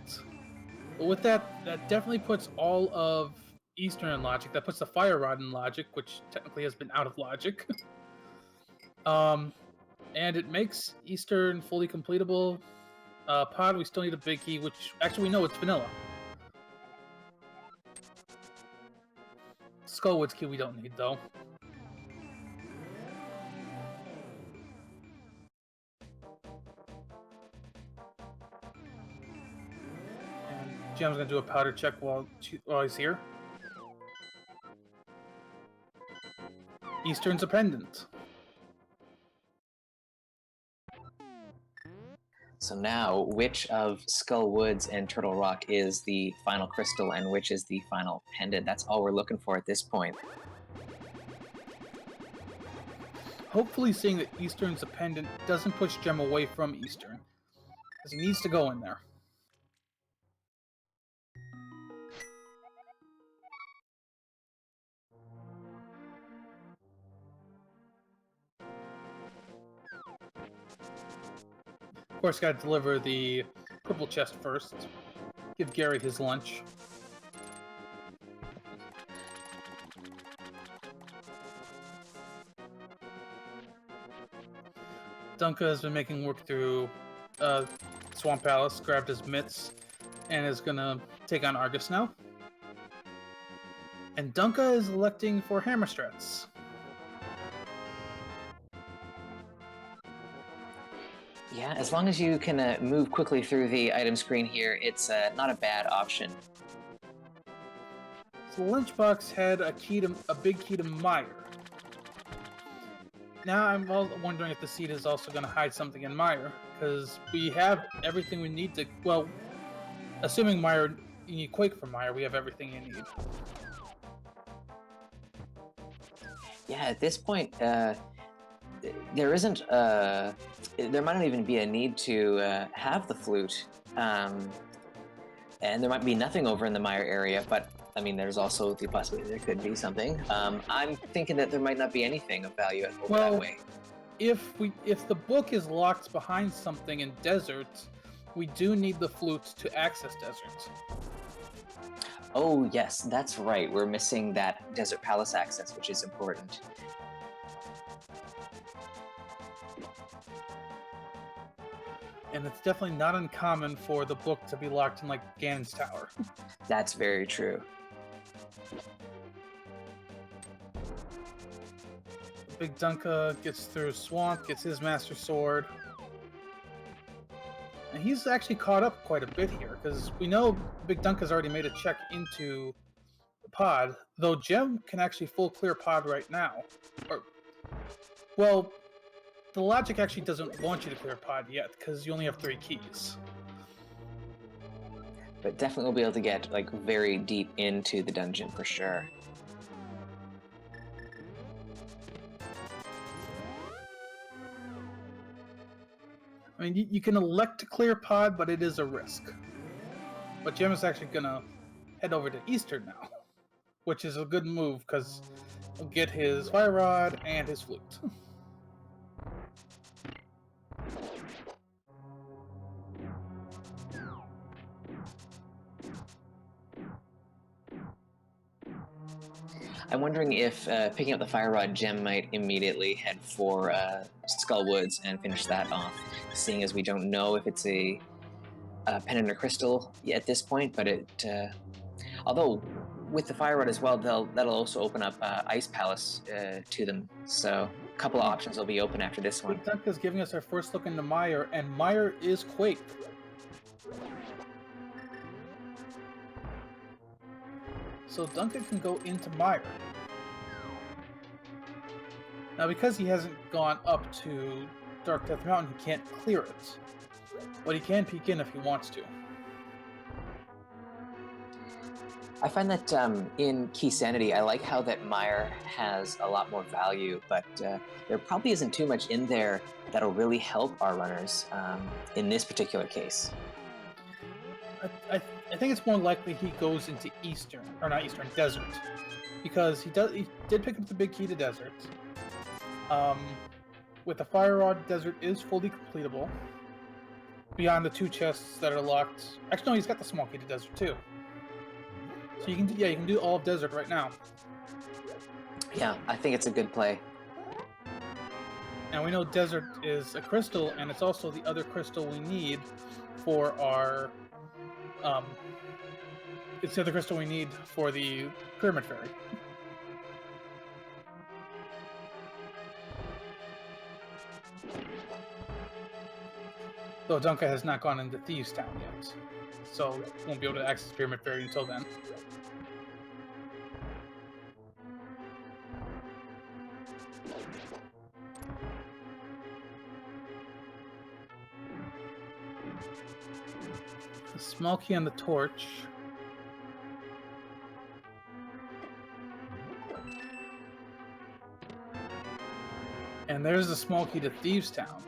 But with that, that definitely puts all of Eastern in logic. That puts the Fire Rod in logic, which technically has been out of logic. And it makes Eastern fully completable. Pod, we still need a big key, which actually we know it's vanilla. Skullwood's key we don't need, though. And Gem's gonna do a powder check while he's here. Eastern's a pendant. So now, which of Skull Woods and Turtle Rock is the final crystal and which is the final pendant? That's all we're looking for at this point. Hopefully seeing that Eastern's a pendant doesn't push Gem away from Eastern, because he needs to go in there. Of course, gotta deliver the purple chest first. Give Gary his lunch. Dunka has been making work through Swamp Palace, grabbed his mitts, and is gonna take on Argus now. And Dunka is electing for Hammer Strats. Yeah, as long as you can move quickly through the item screen here, it's not a bad option. So Lunchbox had a big key to Mire. Now I'm wondering if the seed is also going to hide something in Mire, because we have everything we need to. Well, assuming Mire, you need Quake for Mire, we have everything you need. Yeah, at this point, there isn't. There might not even be a need to have the flute, and there might be nothing over in the Mire area. But I mean, there's also the possibility there could be something. I'm thinking that there might not be anything of value over that way. If the book is locked behind something in desert, we do need the flute to access desert. Oh yes, that's right. We're missing that Desert Palace access, which is important. And it's definitely not uncommon for the book to be locked in, like, Ganon's tower. That's very true. BigDunka gets through Swamp, gets his Master Sword. And he's actually caught up quite a bit here, because we know BigDunka's already made a check into the pod, though Gem can actually full clear pod right now. Well, the logic actually doesn't want you to clear pod yet, because you only have 3 keys. But definitely we'll be able to get like very deep into the dungeon for sure. I mean, you can elect to clear pod, but it is a risk. But Gem is actually gonna head over to Eastern now, which is a good move, because he'll get his Fire Rod and his flute. I'm wondering if picking up the Fire Rod, Gem might immediately head for Skull Woods and finish that off, seeing as we don't know if it's a pendant or crystal at this point, but although with the Fire Rod as well, that'll also open up Ice Palace to them, so a couple of options will be open after this one. Dunka's giving us our first look into Mire, and Mire is Quake. So Dunka can go into Mire. Now, because he hasn't gone up to Dark Death Mountain, he can't clear it. But he can peek in if he wants to. I find that in Keysanity, I like how that Mire has a lot more value, but there probably isn't too much in there that'll really help our runners in this particular case. I think it's more likely he goes into Desert, because he did pick up the big key to Desert. With the Fire Rod, Desert is fully completable. beyond the 2 chests that are locked. Actually, no, he's got the small key to desert too. So you can, yeah, you can do all of desert right now. Yeah, I think it's a good play. Now we know desert is a crystal, and it's also the other crystal we need for our. It's the other crystal we need for the Pyramid Fairy. Though Dunka has not gone into Thieves Town yet, so won't be able to access Pyramid Fairy until then. The small key on the torch. And there's the small key to Thieves Town.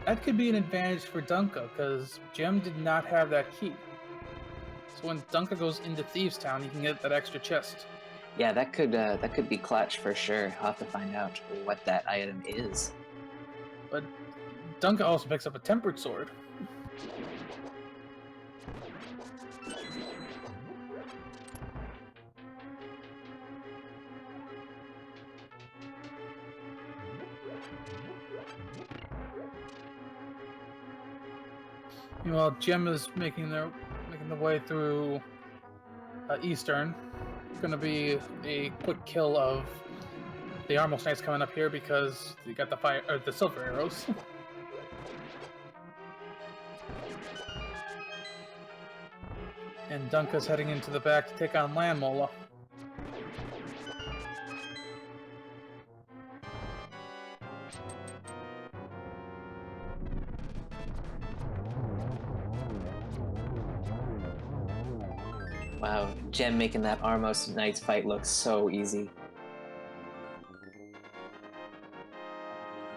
That could be an advantage for Dunka, because Gem did not have that key. So when Dunka goes into Thieves Town, he can get that extra chest. Yeah, that could be clutch for sure. I'll have to find out what that item is. But Dunka also picks up a tempered sword. Meanwhile, Gem is making the way through Eastern. Going to be a quick kill of the Armos Knights coming up here because you got the fire or the silver arrows. And Dunka's heading into the back to take on Landmola. Wow, Gem making that Armos Knights fight look so easy.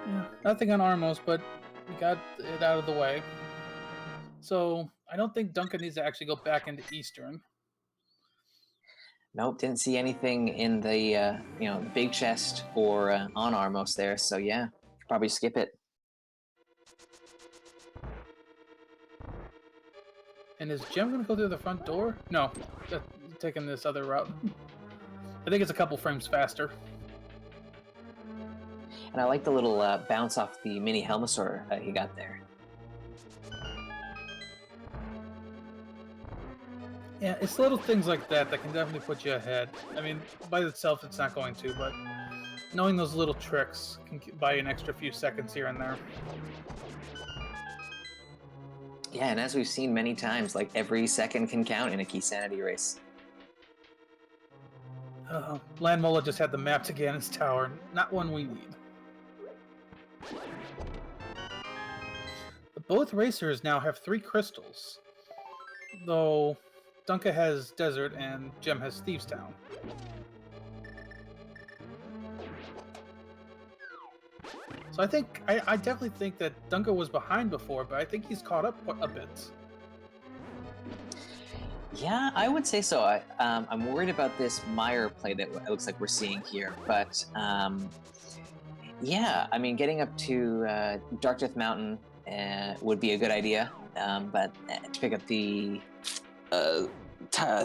Yeah, nothing on Armos, but we got it out of the way. So I don't think Dunka needs to actually go back into Eastern. Nope, didn't see anything in the big chest or on Armos there. So yeah, probably skip it. And is Gem going to go through the front door? No, taking this other route. I think it's a couple frames faster. And I like the little bounce off the mini Helmasaur he got there. Yeah, it's little things like that that can definitely put you ahead. I mean, by itself, it's not going to, but knowing those little tricks can buy you an extra few seconds here and there. Yeah, and as we've seen many times, like every second can count in a Keysanity race. Landmola just had the map to Ganon's tower, not one we need. But both racers now have 3 crystals, though Dunka has Desert and Gem has Thieves Town. So I think I definitely think that Dunka was behind before, but I think he's caught up a bit. Yeah, I would say so. I'm worried about this Mire play that it looks like we're seeing here, but yeah, I mean, getting up to Dark Death Mountain would be a good idea, but to pick up the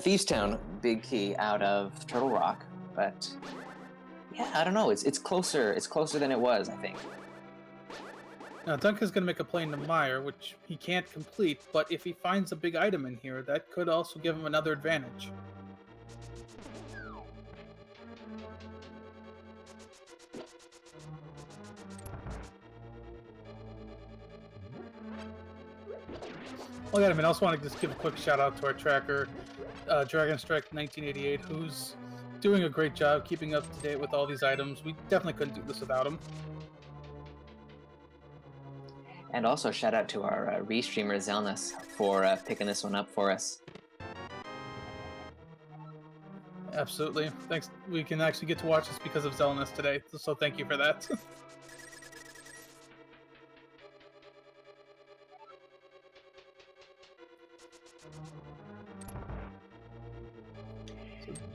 Thieves Town big key out of Turtle Rock, but yeah, I don't know. It's closer. It's closer than it was, I think. Now Dunka's going to make a play into Mire, which he can't complete, but if he finds a big item in here, that could also give him another advantage. Oh yeah, I mean, I also want to just give a quick shout out to our tracker, Dragon Strike 1988, who's doing a great job keeping up to date with all these items. We definitely couldn't do this without him. And also shout out to our restreamer Zelnus for picking this one up for us. Absolutely. Thanks. We can actually get to watch this because of Zelnus today, so thank you for that.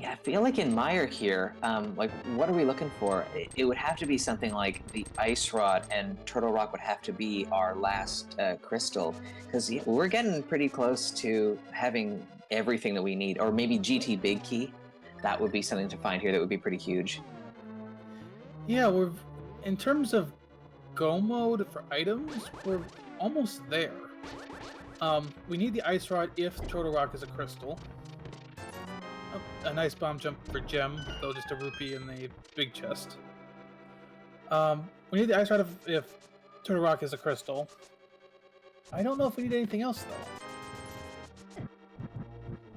Yeah, I feel like in Mire here, like, what are we looking for? It would have to be something like the Ice Rod, and Turtle Rock would have to be our last crystal, because we're getting pretty close to having everything that we need. Or maybe GT Big Key. That would be something to find here that would be pretty huge. Yeah, in terms of go mode for items, we're almost there. We need the Ice Rod if Turtle Rock is a crystal. A nice bomb jump for Gem, though just a rupee in the big chest. We need the Ice Rod if Turtle Rock is a crystal. I don't know if we need anything else, though.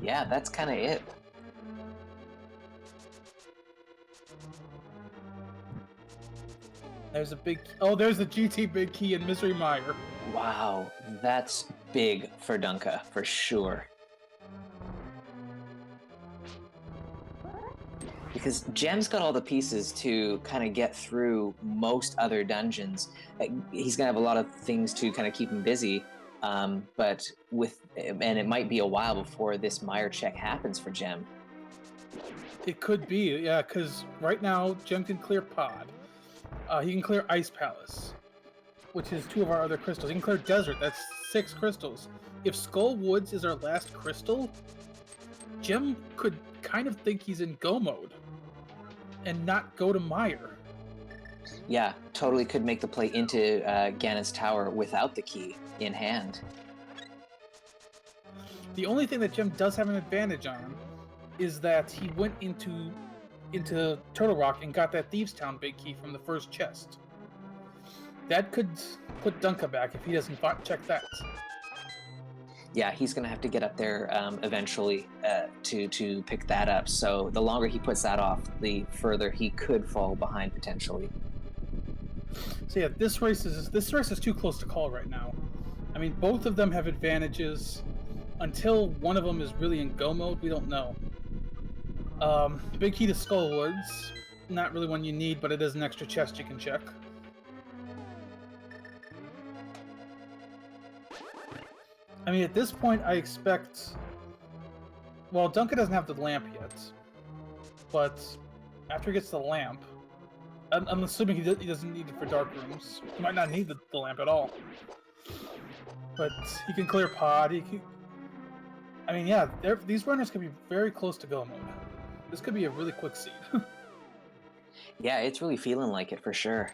Yeah, that's kind of it. There's a big... Oh, there's the GT Big Key in Misery Mire. Wow, that's big for Dunka, for sure. Because Gem's got all the pieces to kind of get through most other dungeons. He's gonna have a lot of things to kind of keep him busy, and it might be a while before this Mire check happens for Gem. It could be, yeah, because right now Gem can clear Pod. He can clear Ice Palace, which is 2 of our other crystals. He can clear Desert, that's 6 crystals. If Skull Woods is our last crystal, Gem could kind of think he's in go mode and not go to Mire. Yeah, totally could make the play into Ganon's tower without the key in hand. The only thing that Gem does have an advantage on is that he went into Turtle Rock and got that Thieves Town big key from the first chest. That could put Dunka back if he doesn't check that. Yeah, he's going to have to get up there eventually to pick that up. So the longer he puts that off, the further he could fall behind potentially. So yeah, this race is too close to call right now. I mean, both of them have advantages. Until one of them is really in go mode, we don't know. Big key to Skull Woods, not really one you need, but it is an extra chest you can check. I mean, at this point, I expect... Well, Dunka doesn't have the lamp yet, but after he gets the lamp, I'm assuming he doesn't need it for dark rooms. He might not need the lamp at all. But he can clear Pod. I mean, yeah, these runners could be very close to go mode. This could be a really quick seed. Yeah, it's really feeling like it for sure.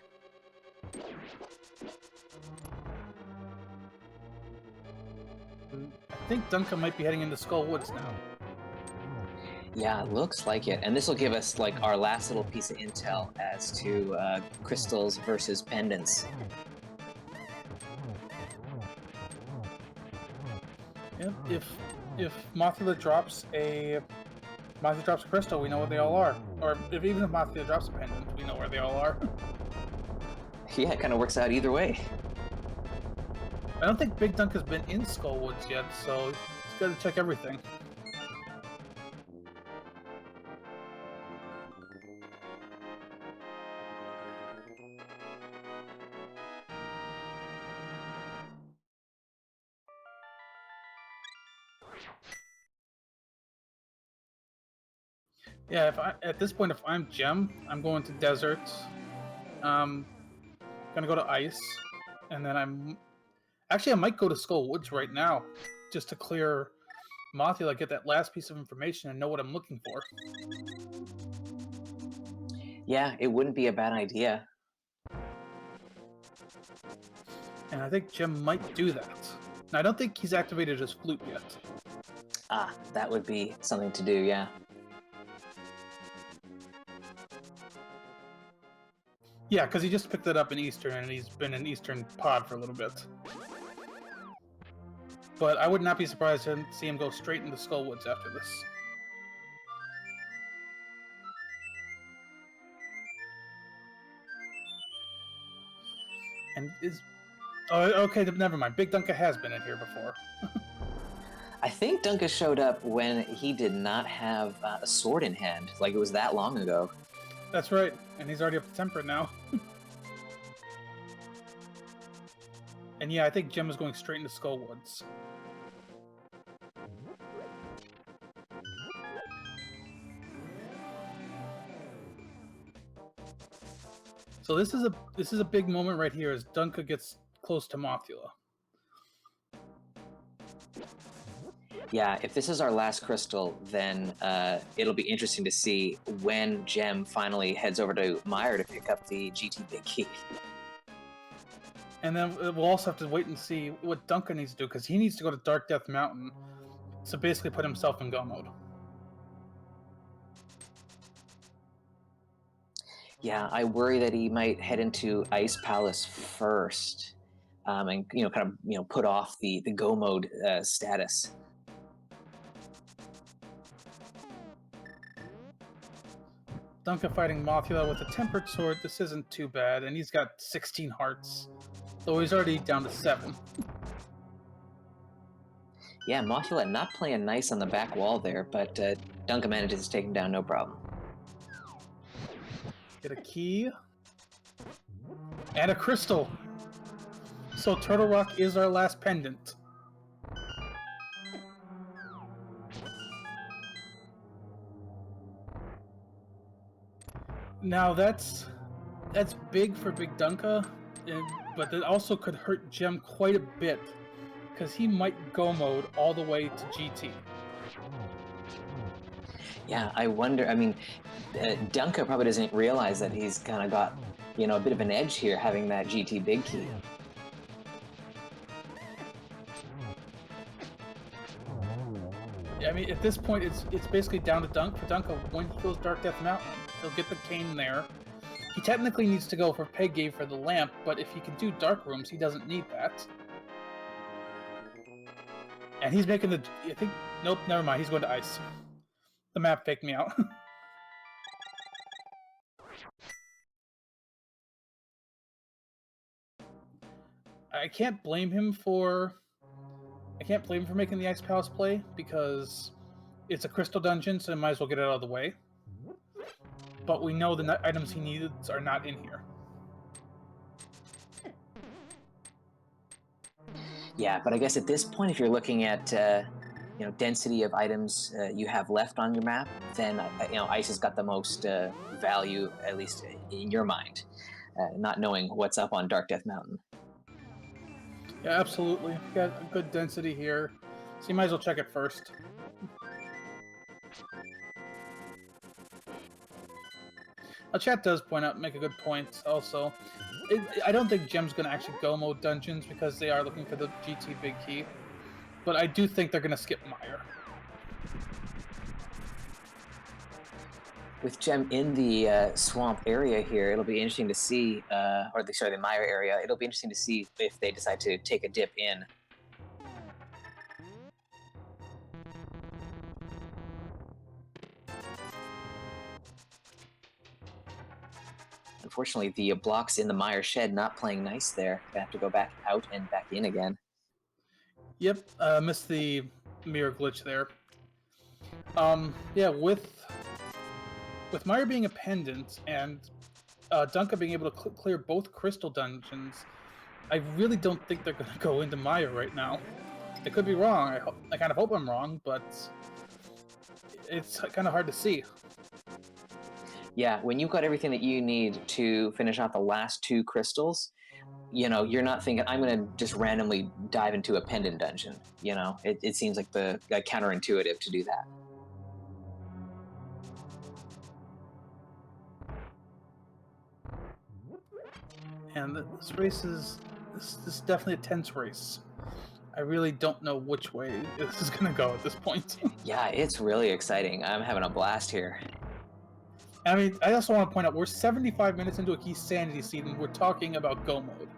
I think Dunka might be heading into Skull Woods now. Yeah, looks like it. And this will give us like our last little piece of intel as to crystals versus pendants. Yep, if Mothula drops a crystal, we know where they all are. Or even if Mothula drops a pendant, we know where they all are. Yeah, it kind of works out either way. I don't think BigDunka's been in Skull Woods yet, so he's got to check everything. Yeah, at this point, if I'm Gem, I'm going to Desert. Gonna go to Ice, and then I might go to Skull Woods right now, just to clear Mothula, get that last piece of information, and know what I'm looking for. Yeah, it wouldn't be a bad idea. And I think Gem might do that. Now, I don't think he's activated his flute yet. Ah, that would be something to do, yeah. Yeah, because he just picked it up in Eastern, and he's been in Eastern Pod for a little bit. But I would not be surprised to see him go straight into Skull Woods after this. And oh, okay, never mind. BigDunka has been in here before. I think Dunka showed up when he did not have a sword in hand. Like, it was that long ago. That's right, and he's already up to temperate now. And yeah, I think Gem is going straight into Skull Woods. So this is a big moment right here as Dunka gets close to Mothula. Yeah, if this is our last crystal, then it'll be interesting to see when Gem finally heads over to Mire to pick up the GT Big Key. And then we'll also have to wait and see what Dunka needs to do, because he needs to go to Dark Death Mountain to basically put himself in go mode. Yeah, I worry that he might head into Ice Palace first, and kind of put off the go mode status. Dunka fighting Mothula with a tempered sword. This isn't too bad, and he's got 16 hearts, though he's already down to 7. Yeah, Mothula not playing nice on the back wall there, but Dunka manages to take him down no problem. Get a key. And a crystal. So Turtle Rock is our last pendant. Now that's big for BigDunka, but it also could hurt Gem quite a bit, because he might go mode all the way to GT. Yeah, I wonder. I mean, Dunka probably doesn't realize that he's kind of got a bit of an edge here, having that GT Big Key. I mean, at this point, it's basically down to Dunka when he goes Dark Death Mountain. He'll get the cane there. He technically needs to go for Peg Gave for the lamp, but if he can do Dark Rooms, he doesn't need that. And he's making nope, never mind, he's going to Ice. The map faked me out. I can't blame him for making the Ice Palace play, because it's a crystal dungeon, so he might as well get it out of the way. But we know the items he needs are not in here. Yeah, but I guess at this point, if you're looking at density of items you have left on your map, then Ice has got the most value, at least in your mind, not knowing what's up on Dark Death Mountain. Yeah, absolutely. Got a good density here, so you might as well check it first. Chat does make a good point also. I don't think Gem's going to actually go mode dungeons, because they are looking for the GT Big Key. But I do think they're going to skip Mire. With Gem in the swamp area here, it'll be interesting to see, the Mire area, it'll be interesting to see if they decide to take a dip in. Unfortunately, the blocks in the Mire shed not playing nice there. They have to go back out and back in again. Yep, missed the mirror glitch there. Yeah, with Mire being a pendant and Dunka being able to clear both crystal dungeons, I really don't think they're going to go into Mire right now. I could be wrong. I kind of hope I'm wrong, but it's kind of hard to see. Yeah, when you've got everything that you need to finish off the last 2 crystals, you're not thinking, I'm going to just randomly dive into a pendant dungeon. It seems like counterintuitive to do that. And this race is definitely a tense race. I really don't know which way this is going to go at this point. Yeah, it's really exciting. I'm having a blast here. I mean, I also want to point out, we're 75 minutes into a Keysanity seed, and we're talking about go mode.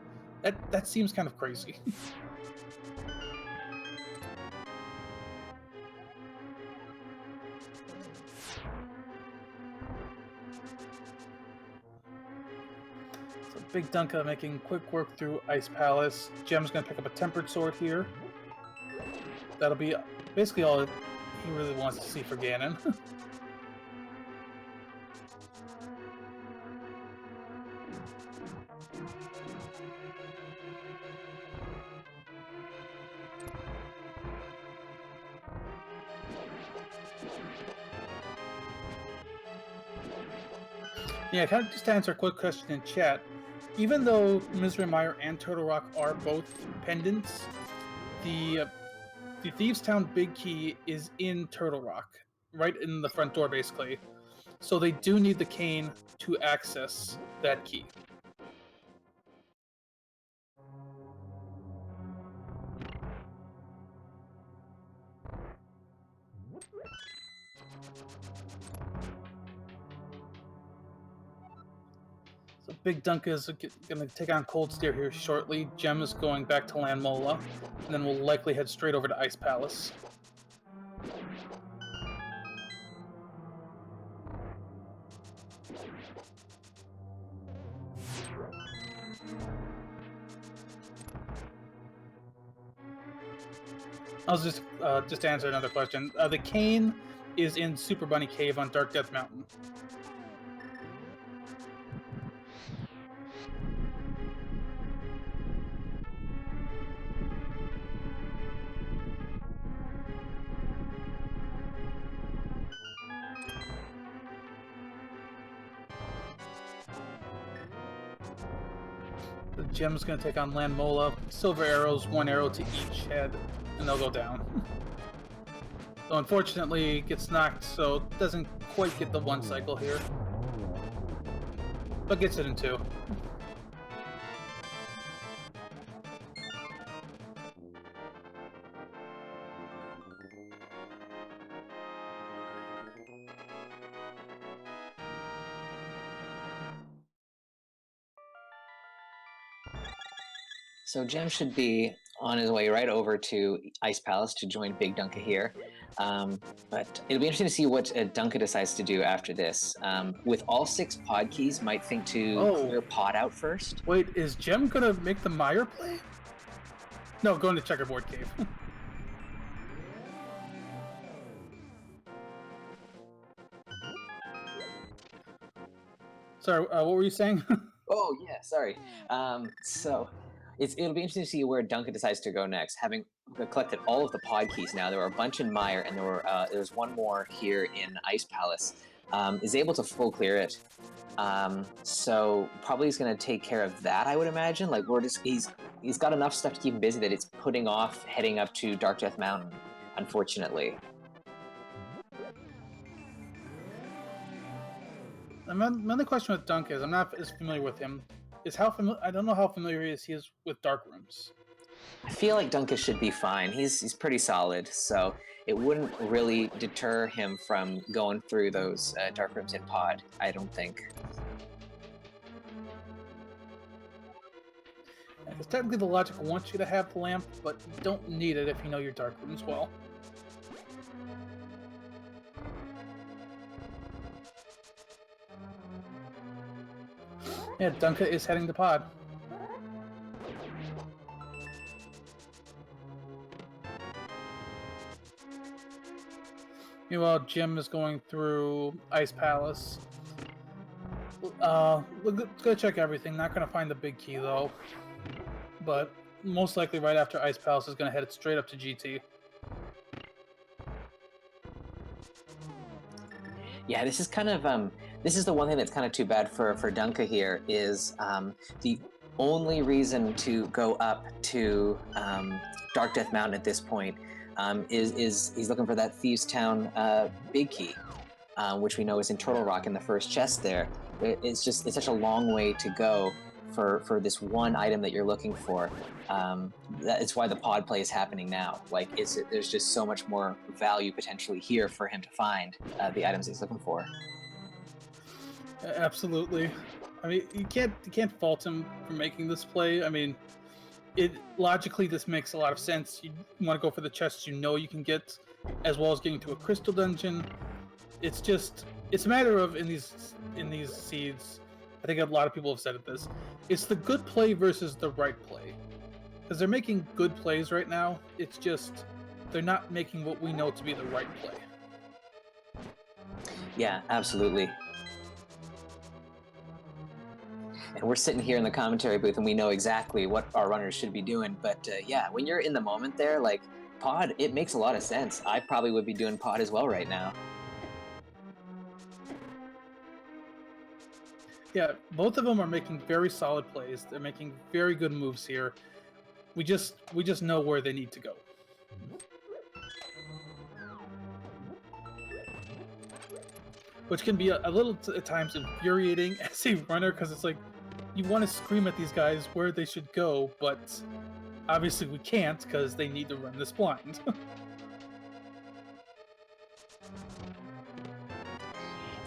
That seems kind of crazy. So BigDunka making quick work through Ice Palace. Gem's going to pick up a tempered sword here. That'll be basically all he really wants to see for Ganon. Yeah, kind of just to answer a quick question in chat. Even though Misery Mire and Turtle Rock are both pendants, the Thieves Town Big Key is in Turtle Rock, right in the front door, basically. So they do need the cane to access that key. So Big Dunka is going to take on Cold Steer here shortly. Gem is going back to Land Mola, and then we'll likely head straight over to Ice Palace. I was just to answer another question. The cane is in Super Bunny Cave on Dark Death Mountain. The Gem's going to take on Land Mola. Silver arrows, 1 arrow to each head, and they'll go down. So unfortunately, it gets knocked, so it doesn't quite get the 1 cycle here. But gets it in 2. So Jem should be on his way right over to Ice Palace to join BigDunka here. But it'll be interesting to see what Dunka decides to do after this. With all 6 pod keys, might think to clear pod out first. Wait, is Gem gonna make the Mire play? No, going to Checkerboard Cave. Sorry, what were you saying? Oh yeah, sorry. So it'll be interesting to see where Dunka decides to go next. Having collected all of the pod keys now, there were a bunch in Mire, and there's one more here in Ice Palace. Is able to full clear it. So probably he's going to take care of that, I would imagine. Like he's got enough stuff to keep him busy that it's putting off heading up to Dark Death Mountain, unfortunately. My only question with Dunka is I'm not as familiar with him. I don't know how familiar he is with dark rooms. I feel like Dunka should be fine. He's pretty solid, so it wouldn't really deter him from going through those dark rooms in pod, I don't think. Because technically the logic wants you to have the lamp, but you don't need it if you know your dark rooms well. Yeah, Dunka is heading to pod. Meanwhile, Jim is going through Ice Palace. We're gonna check everything. Not gonna find the big key though. But most likely right after Ice Palace is gonna head straight up to GT. Yeah, this is kind of this is the one thing that's kind of too bad for Dunka here is the only reason to go up to Dark Death Mountain at this point is he's looking for that Thieves Town big key, which we know is in Turtle Rock in the first chest there. It's such a long way to go for this one item that you're looking for. It's why the pod play is happening now. Like there's just so much more value potentially here for him to find the items he's looking for. Absolutely. I mean, you can't fault him for making this play. I mean, logically this makes a lot of sense. You want to go for the chests you know you can get, as well as getting to a crystal dungeon. It's a matter of in these seeds. I think a lot of people have said this. It's the good play versus the right play, because they're making good plays right now. It's just they're not making what we know to be the right play. Yeah, absolutely. And we're sitting here in the commentary booth and we know exactly what our runners should be doing. But yeah, when you're in the moment there, like pod, it makes a lot of sense. I probably would be doing pod as well right now. Yeah, both of them are making very solid plays. They're making very good moves here. We just know where they need to go. Which can be a little at times infuriating as a runner, because it's like you want to scream at these guys where they should go, but obviously we can't because they need to run this blind.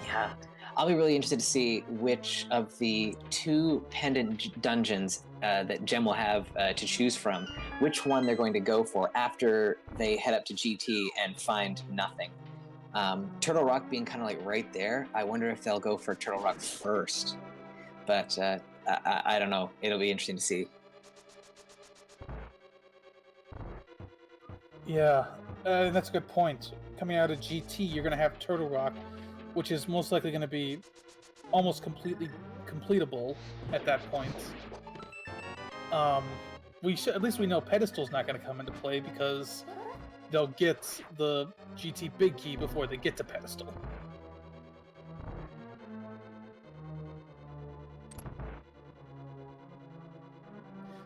Yeah, I'll be really interested to see which of the two pendant dungeons that Gem will have to choose from, which one they're going to go for after they head up to GT and find nothing. Turtle Rock being kind of like right there, I wonder if they'll go for Turtle Rock first. But I don't know. It'll be interesting to see. Yeah, that's a good point. Coming out of GT, you're going to have Turtle Rock, which is most likely going to be almost completely completable at that point. At least we know Pedestal's not going to come into play because they'll get the GT Big Key before they get to Pedestal.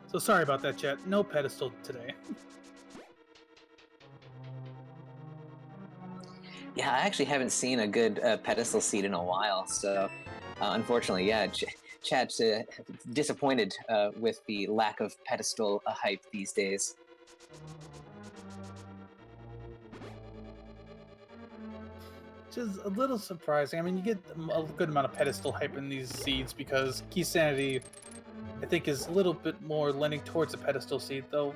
So sorry about that, chat. No Pedestal today. Yeah, I actually haven't seen a good pedestal seat in a while, so unfortunately, yeah, chat's disappointed with the lack of pedestal hype these days. Which is a little surprising. I mean, you get a good amount of pedestal hype in these seeds because Keysanity, I think, is a little bit more leaning towards a pedestal seed, though.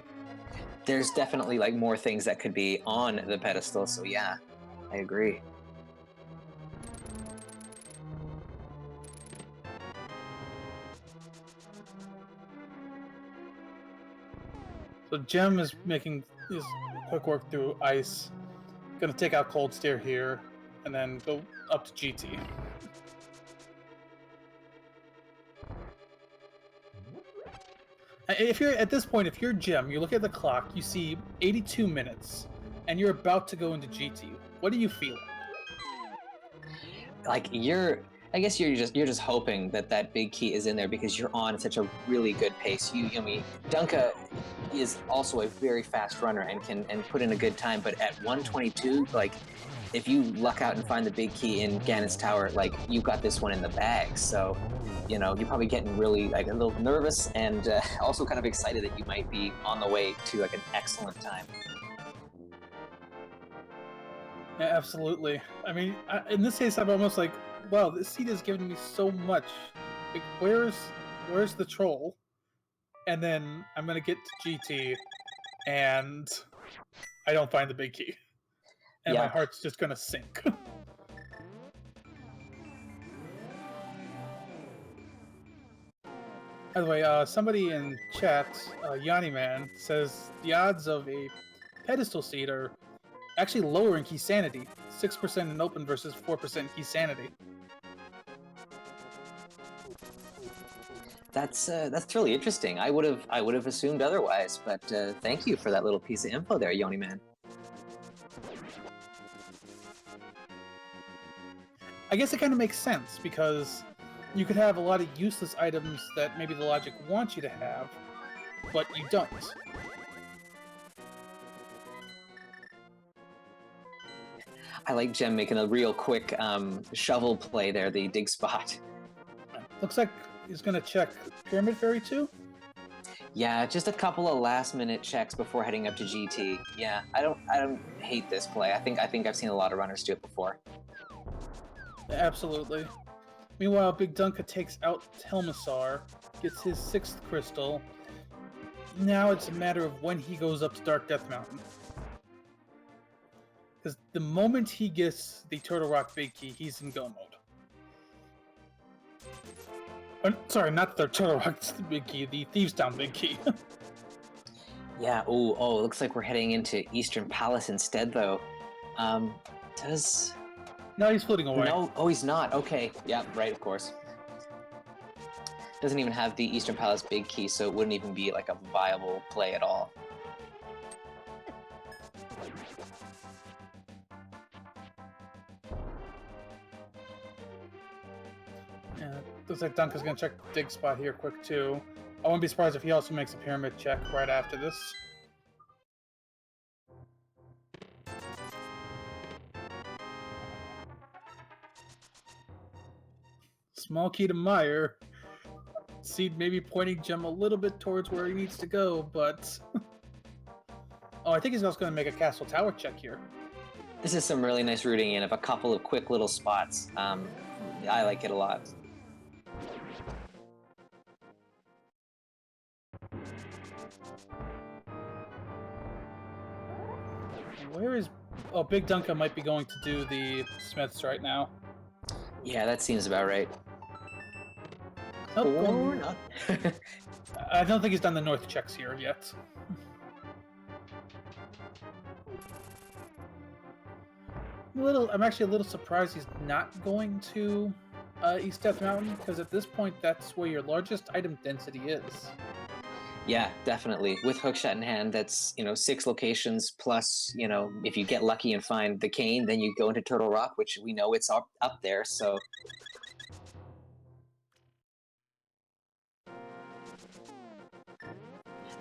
There's definitely like more things that could be on the pedestal, so yeah, I agree. So Gem is making his quick work through ice. Gonna take out Cold Stare here, and then go up to GT. If you're at this point, if you're Gem, you look at the clock, you see 82 minutes, and you're about to go into GT. What are you feeling? Like I guess you're just hoping that that big key is in there because you're on such a really good pace. I mean, Dunka is also a very fast runner and can put in a good time, but at 122, like if you luck out and find the big key in Ganon's Tower, like you got this one in the bag. So, you're probably getting really like a little nervous and also kind of excited that you might be on the way to like an excellent time. Yeah, absolutely. I mean, in this case, I'm almost like, wow, this seed has given me so much. Like, where's the troll? And then I'm gonna get to GT, and I don't find the big key, and my Yep. heart's just gonna sink. By the way, somebody in chat, Yanni Man, says the odds of a pedestal seed are actually lower in Keysanity. 6% in open versus 4% Keysanity. That's really interesting. I would have assumed otherwise, but thank you for that little piece of info there, Yoni Man. I guess it kind of makes sense because you could have a lot of useless items that maybe the logic wants you to have, but you don't. I like Gem making a real quick shovel play there, the dig spot. Looks like he's gonna check Pyramid Fairy too. Yeah, just a couple of last-minute checks before heading up to GT. Yeah, I don't hate this play. I think I've seen a lot of runners do it before. Absolutely. Meanwhile, BigDunka takes out Telmasar, gets his 6th crystal. Now it's a matter of when he goes up to Dark Death Mountain. Because the moment he gets the Turtle Rock Big Key, he's in go mode. Sorry, not the Turtle Rock Big Key, the Thieves Town Big Key. Yeah. Oh, it looks like we're heading into Eastern Palace instead, though. Does No, he's floating away. No, oh, he's not. Okay, yeah, right, of course. Doesn't even have the Eastern Palace Big Key, so it wouldn't even be like a viable play at all. Looks like Dunka's gonna check the dig spot here quick too. I wouldn't be surprised if he also makes a pyramid check right after this. Small key to Mire. Seed maybe pointing Gem a little bit towards where he needs to go, but... Oh, I think he's also going to make a castle tower check here. This is some really nice rooting in of a couple of quick little spots. I like it a lot. Where is... Oh, BigDunka might be going to do the smiths right now. Yeah, that seems about right. Nope, Or not. I don't think he's done the north checks here yet. I'm actually a little surprised he's not going to East Death Mountain, because at this point that's where your largest item density is. Yeah, definitely. With hookshot in hand, that's 6 locations plus, if you get lucky and find the cane, then you go into Turtle Rock, which we know it's up there, so.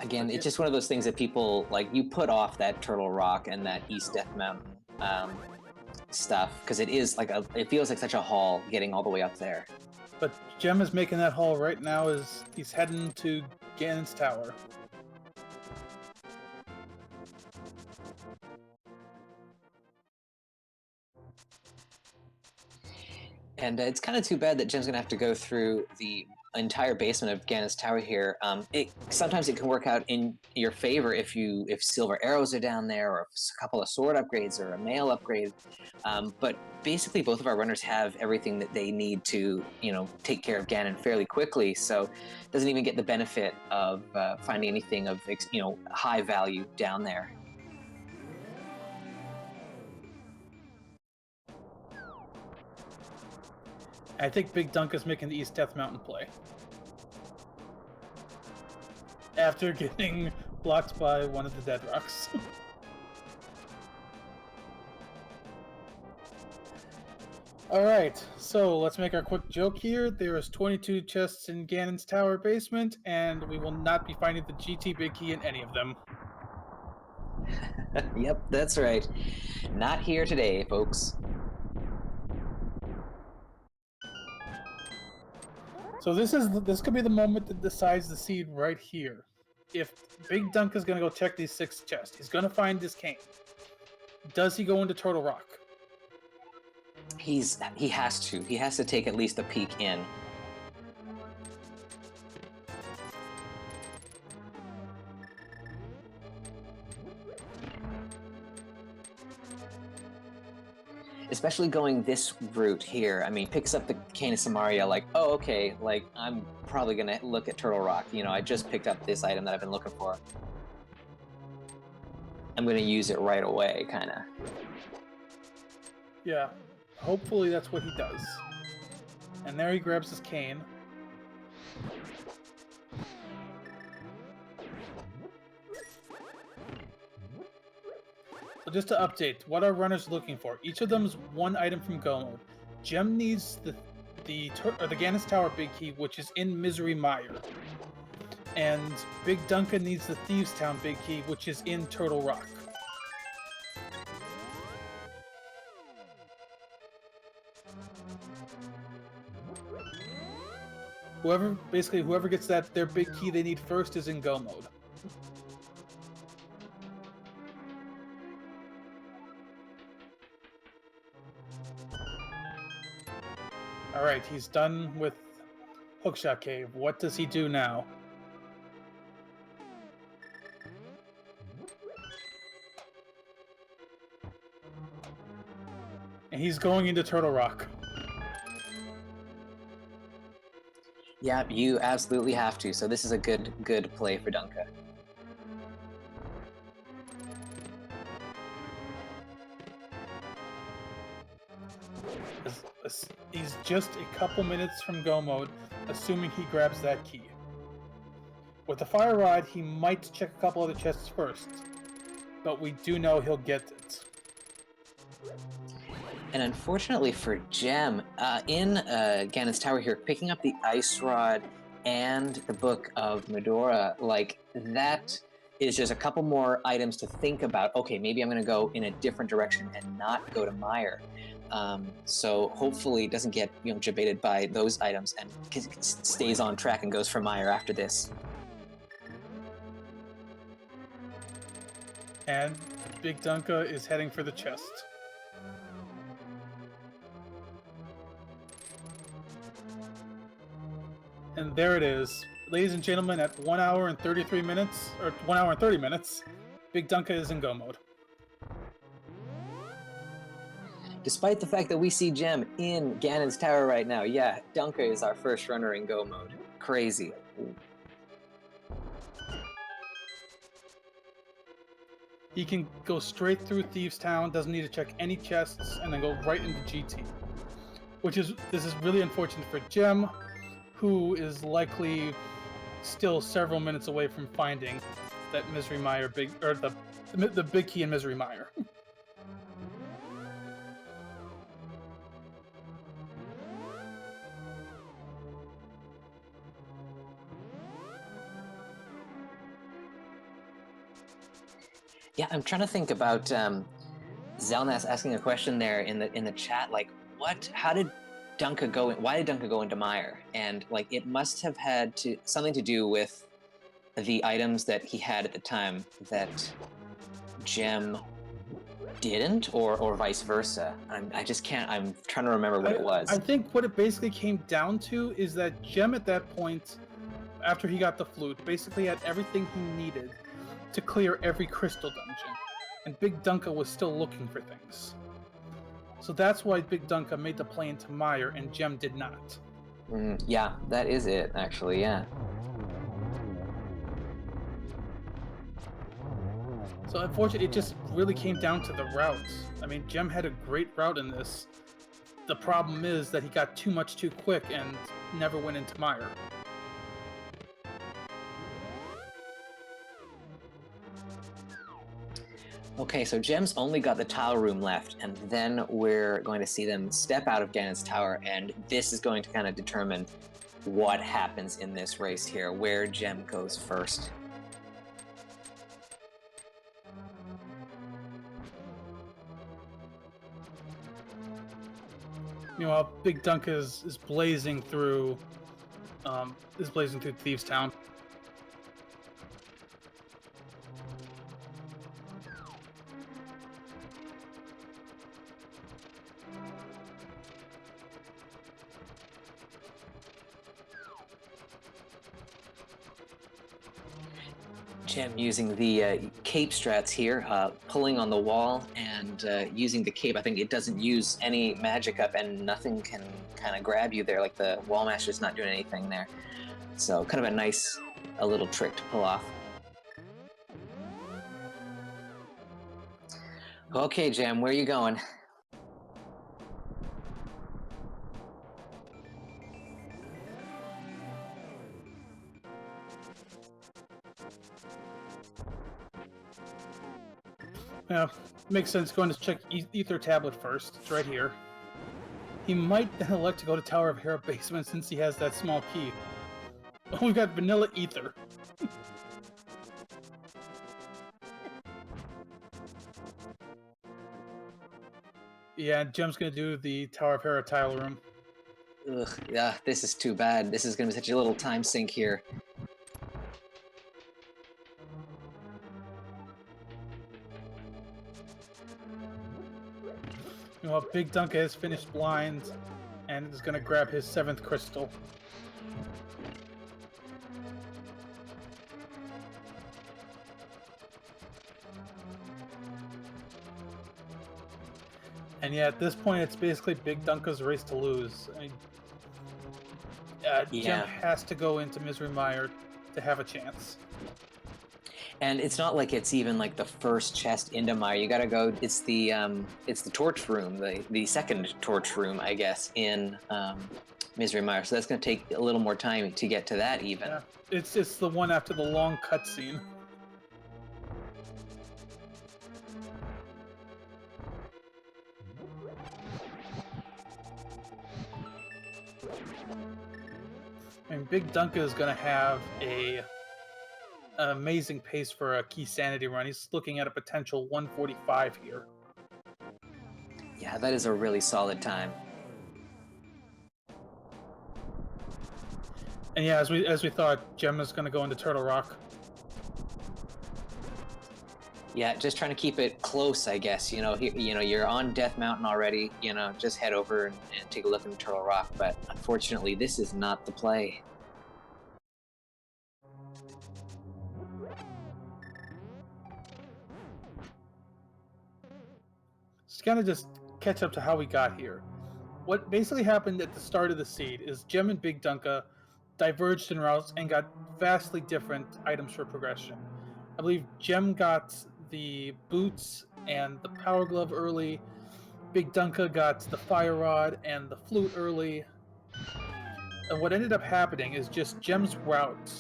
Again, it's just one of those things that people, like, you put off that Turtle Rock and that East Death Mountain stuff, because it is like it feels like such a haul getting all the way up there. But Gem is making that haul right now as he's heading to Ganon's Tower. And it's kind of too bad that Jim's going to have to go through the entire basement of Ganon's Tower here. Sometimes it can work out in your favor if silver arrows are down there, or if a couple of sword upgrades or a mail upgrade. But basically, both of our runners have everything that they need to, take care of Ganon fairly quickly. So, doesn't even get the benefit of finding anything of, high value down there. I think BigDunka's making the East Death Mountain play. After getting blocked by one of the dead rocks. Alright, so let's make our quick joke here. There is 22 chests in Ganon's Tower basement, and we will not be finding the GT Big Key in any of them. Yep, that's right. Not here today, folks. So this could be the moment that decides the seed right here. If BigDunka's gonna go check these 6 chests, he's gonna find this cane. Does he go into Turtle Rock? He has to. He has to take at least a peek in. Especially going this route here. I mean, picks up the Cane of Samaria, like, oh, okay, like, I'm probably gonna look at Turtle Rock. I just picked up this item that I've been looking for. I'm gonna use it right away, kinda. Yeah, hopefully that's what he does. And there he grabs his cane. So just to update, what are runners looking for? Each of them is 1 item from Go Mode. Gem needs the Ganon's Tower Big Key, which is in Misery Mire. And BigDunka needs the Thieves Town Big Key, which is in Turtle Rock. Whoever gets their big key they need first is in Go Mode. Alright, he's done with Hookshot Cave. What does he do now? And he's going into Turtle Rock. Yeah, you absolutely have to. So this is a good play for Dunka. He's just a couple minutes from Go Mode, assuming he grabs that key. With the Fire Rod, he might check a couple other chests first, but we do know he'll get it. And unfortunately for Gem, in Ganon's Tower here, picking up the Ice Rod and the Book of Medora, like that is just a couple more items to think about. Okay, maybe I'm going to go in a different direction and not go to Mire. So hopefully it doesn't get debated by those items and stays on track and goes for Mire after this. And BigDunka is heading for the chest. And there it is. Ladies and gentlemen, at 1 hour and 33 minutes, or 1 hour and 30 minutes, BigDunka is in go mode. Despite the fact that we see Gem in Ganon's Tower right now, yeah, Dunka is our first runner in go mode. Crazy. He can go straight through Thieves Town, doesn't need to check any chests, and then go right into GT. This is really unfortunate for Gem, who is likely still several minutes away from finding that Misery Mire the big key in Misery Mire. Yeah, I'm trying to think about Zelnas asking a question there in the chat, like, how did Dunka go in, why did Dunka go into Mire? And like it must have had something to do with the items that he had at the time that Gem didn't, or vice versa. I'm trying to remember what it was. I think what it basically came down to is that Gem at that point, after he got the flute, basically had everything he needed to clear every crystal dungeon, and BigDunka was still looking for things. So that's why BigDunka made the play into Mire and Gem did not. Yeah, that is it, actually, yeah. So unfortunately, it just really came down to the routes. I mean, Gem had a great route in this. The problem is that he got too much too quick and never went into Mire. Okay, so Gem's only got the tile room left, and then we're going to see them step out of Ganon's Tower, and this is going to kind of determine what happens in this race here, where Gem goes first. Meanwhile, BigDunka is blazing through Thieves Town. Gem using the cape strats here, pulling on the wall and using the cape. I think it doesn't use any magic up and nothing can kind of grab you there, like the wall master's not doing anything there. So kind of a nice little trick to pull off. Okay, Gem, where are you going? Yeah, makes sense going to check Ether Tablet first. It's right here. He might then elect to go to Tower of Hera basement since he has that small key. We've got vanilla Ether. Yeah, Gem's gonna do the Tower of Hera tile room. Ugh, yeah, this is too bad. This is gonna be such a little time sink here. You know, BigDunka has finished blind and is gonna grab his 7th crystal. And yeah, at this point, it's basically BigDunka's race to lose. I mean, Gem has to go into Misery Mire to have a chance. And it's not like it's even like the first chest into Mire. You gotta go. It's the torch room, the second torch room, I guess, in Misery Mire. So that's gonna take a little more time to get to that even. Yeah, it's the one after the long cutscene. And Big Dunka is going to have an amazing pace for a Keysanity run. He's looking at a potential 145 here. Yeah, that is a really solid time. And yeah, as we thought, Gemma's going to go into Turtle Rock. Yeah, just trying to keep it close, I guess. You're on Death Mountain already. Just head over and take a look into Turtle Rock. But unfortunately, this is not the play. It's kind of just catch up to how we got here. What basically happened at the start of the seed is Gem and Big Dunka diverged in routes and got vastly different items for progression. I believe Gem got the boots and the power glove early. Big Dunka got the fire rod and the flute early. And what ended up happening is just Gem's route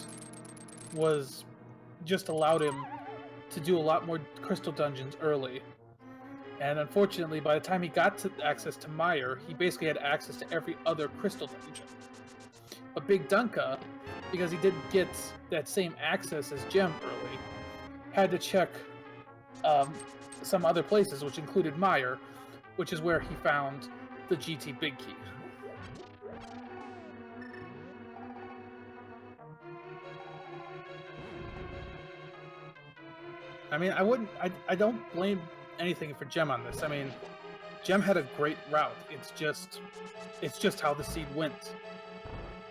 was just allowed him to do a lot more crystal dungeons early. And unfortunately, by the time he got to access to Mire, he basically had access to every other crystal dungeon. But Big Dunka, because he didn't get that same access as Gem early, had to check some other places, which included Mire, which is where he found the GT Big Key. I mean, I don't blame anything for Gem on this. I mean, Gem had a great route. It's just how the seed went.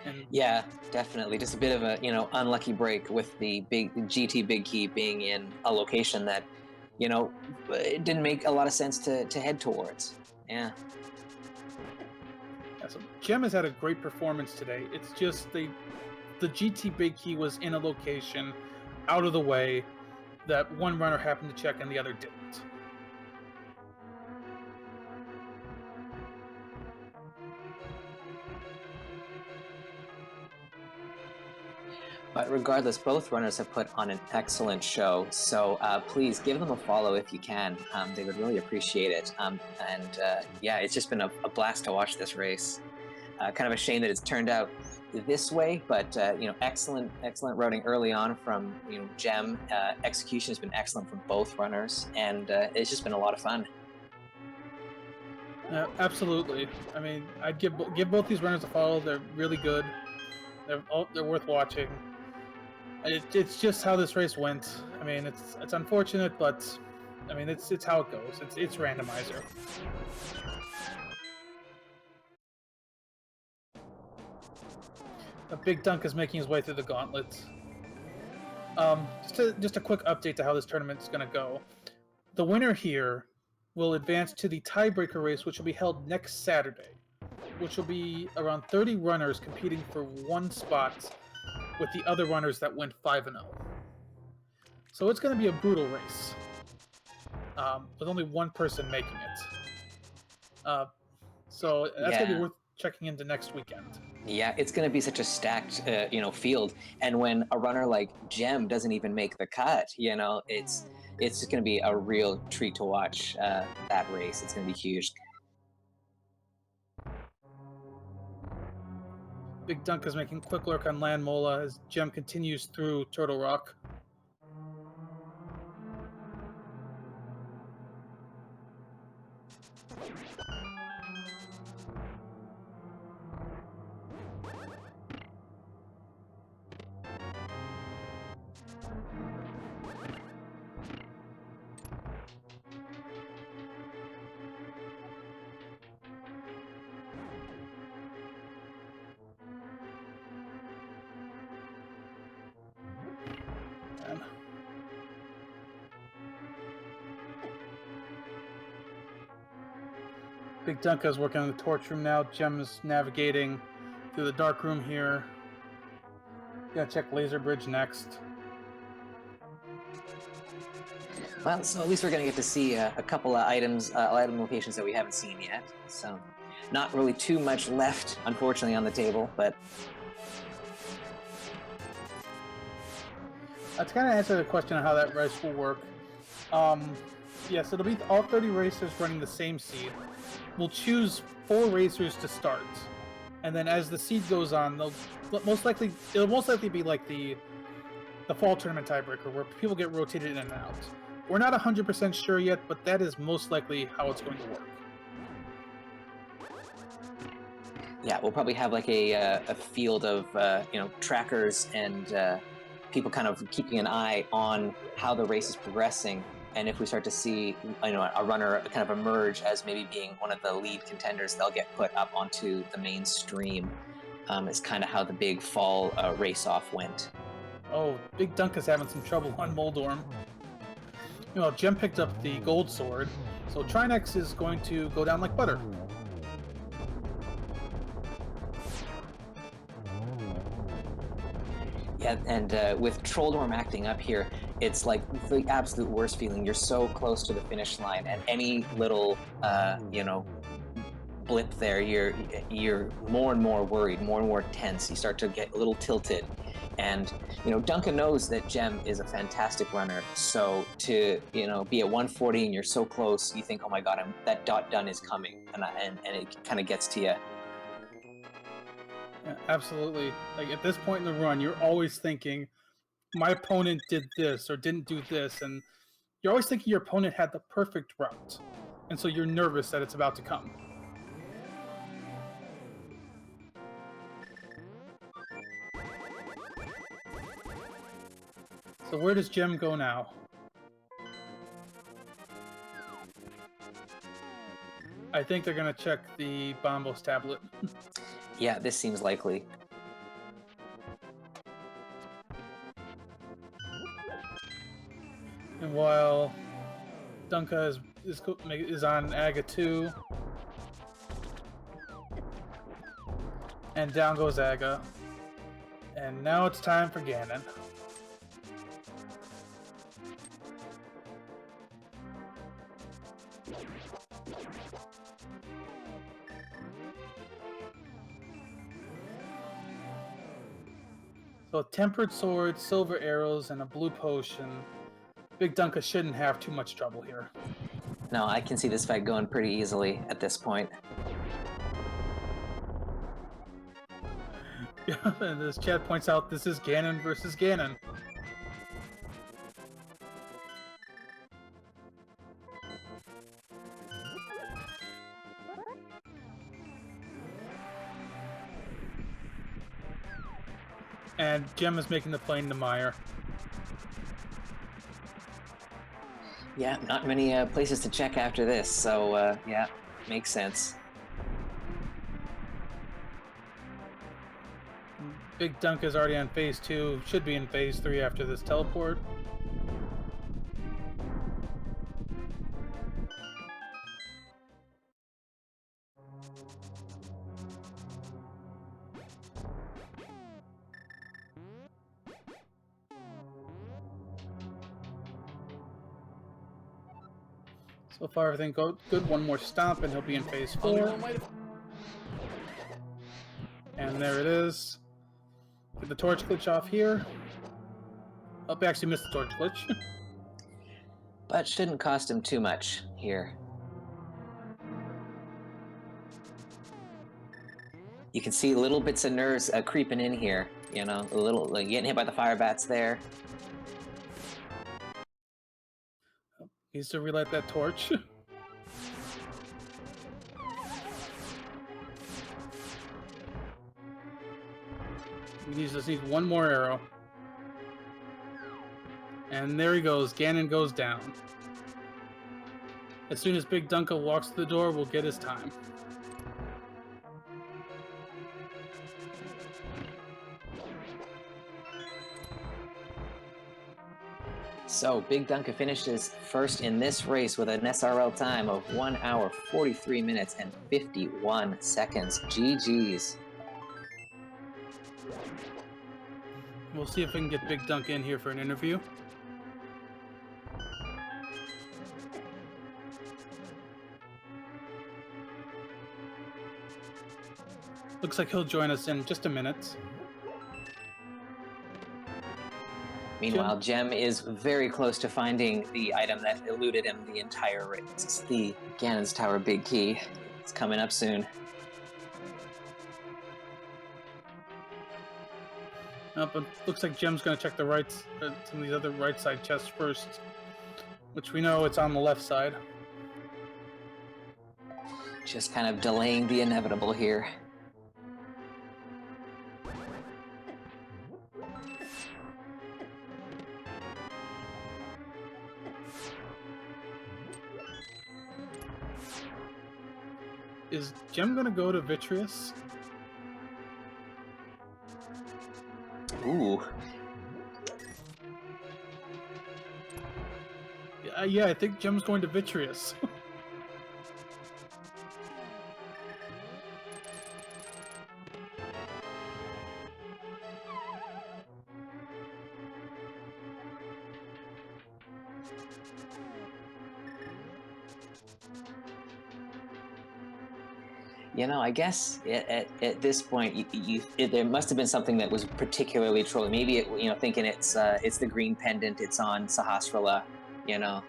And yeah, definitely. Just a bit of a unlucky break with the GT Big Key being in a location that it didn't make a lot of sense to head towards. Yeah. So Gem has had a great performance today. It's just the GT Big Key was in a location out of the way that one runner happened to check and the other didn't. But regardless, both runners have put on an excellent show, so please give them a follow if you can. They would really appreciate it. Yeah, it's just been a blast to watch this race. Kind of a shame that it's turned out this way, but excellent routing early on from Gem. Execution has been excellent from both runners, and it's just been a lot of fun. Absolutely. I mean, I'd give both these runners a follow. They're really good. They're worth watching. It's just how this race went. I mean, it's unfortunate, but I mean, it's how it goes. It's Randomizer. Big Dunk is making his way through the gauntlet. Just a quick update to how this tournament is going to go. The winner here will advance to the tiebreaker race, which will be held next Saturday, which will be around 30 runners competing for one spot with the other runners that went 5-0. So it's going to be a brutal race, with only one person making it. So that's going to be worth checking into next weekend. Yeah, it's going to be such a stacked, field. And when a runner like Gem doesn't even make the cut, it's just going to be a real treat to watch that race. It's going to be huge. Big Dunk is making quick work on Land Mola as Gem continues through Turtle Rock. Big Dunka is working on the torch room now. Gem is navigating through the dark room here. Gotta check Laser Bridge next. Well, so at least we're going to get to see a couple of item locations that we haven't seen yet. So not really too much left, unfortunately, on the table, but... To kind of answer the question on how that race will work, yes, it'll be all 30 racers running the same seed. We'll choose 4 racers to start. And then as the seed goes on, it'll most likely be like the fall tournament tiebreaker, where people get rotated in and out. We're not 100% sure yet, but that is most likely how it's going to work. Yeah, we'll probably have like a field of trackers and people kind of keeping an eye on how the race is progressing. And if we start to see a runner kind of emerge as maybe being one of the lead contenders, they'll get put up onto the main stream. It's kind of how the big fall race-off went. Oh, BigDunka's having some trouble on Moldorm. Gem picked up the gold sword, so Trinex is going to go down like butter. Yeah, and with Trolldorm acting up here, it's like the absolute worst feeling. You're so close to the finish line, and any little, blip there, you're more and more worried, more and more tense. You start to get a little tilted, and Dunka knows that Gem is a fantastic runner. So to be at 140 and you're so close, you think, oh my God, that dot done is coming, and it kind of gets to you. Yeah, absolutely. Like at this point in the run, you're always thinking, my opponent did this or didn't do this, and you're always thinking your opponent had the perfect route, and so you're nervous that it's about to come. So where does Gem go now? I think they're going to check the Bombos tablet. Yeah, this seems likely. And while Dunka is on Aga 2, and down goes Aga, and now it's time for Ganon. So tempered sword, silver arrows, and a blue potion. BigDunka shouldn't have too much trouble here. No, I can see this fight going pretty easily at this point. And this chat points out this is Ganon versus Ganon. And Gem is making the plane to Mire. Yeah, not many places to check after this, so yeah, makes sense. BigDunka is already on phase 2, should be in phase 3 after this teleport. So far everything good, one more stomp and he'll be in phase 4. And there it is. Get the torch glitch off here. Oh, we actually missed the torch glitch. But shouldn't cost him too much here. You can see little bits of nerves creeping in here, a little, like getting hit by the fire bats there. Needs to relight that torch. He just needs one more arrow. And there he goes. Ganon goes down. As soon as BigDunka walks through the door, we'll get his time. So BigDunka finishes first in this race with an SRL time of 1 hour, 43 minutes, and 51 seconds. GG's. We'll see if we can get BigDunka in here for an interview. Looks like he'll join us in just a minute. Meanwhile, Gem is very close to finding the item that eluded him the entire race. It's the Ganon's Tower Big Key. It's coming up soon. But looks like Jem's gonna check the some of these other right side chests first, which we know it's on the left side. Just kind of delaying the inevitable here. Is Jem gonna go to Vitreous? Ooh. Yeah, I think Jem's going to Vitreous. You know, I guess at this point, there must have been something that was particularly trolling. Maybe thinking it's the green pendant, it's on Sahasrara. You know,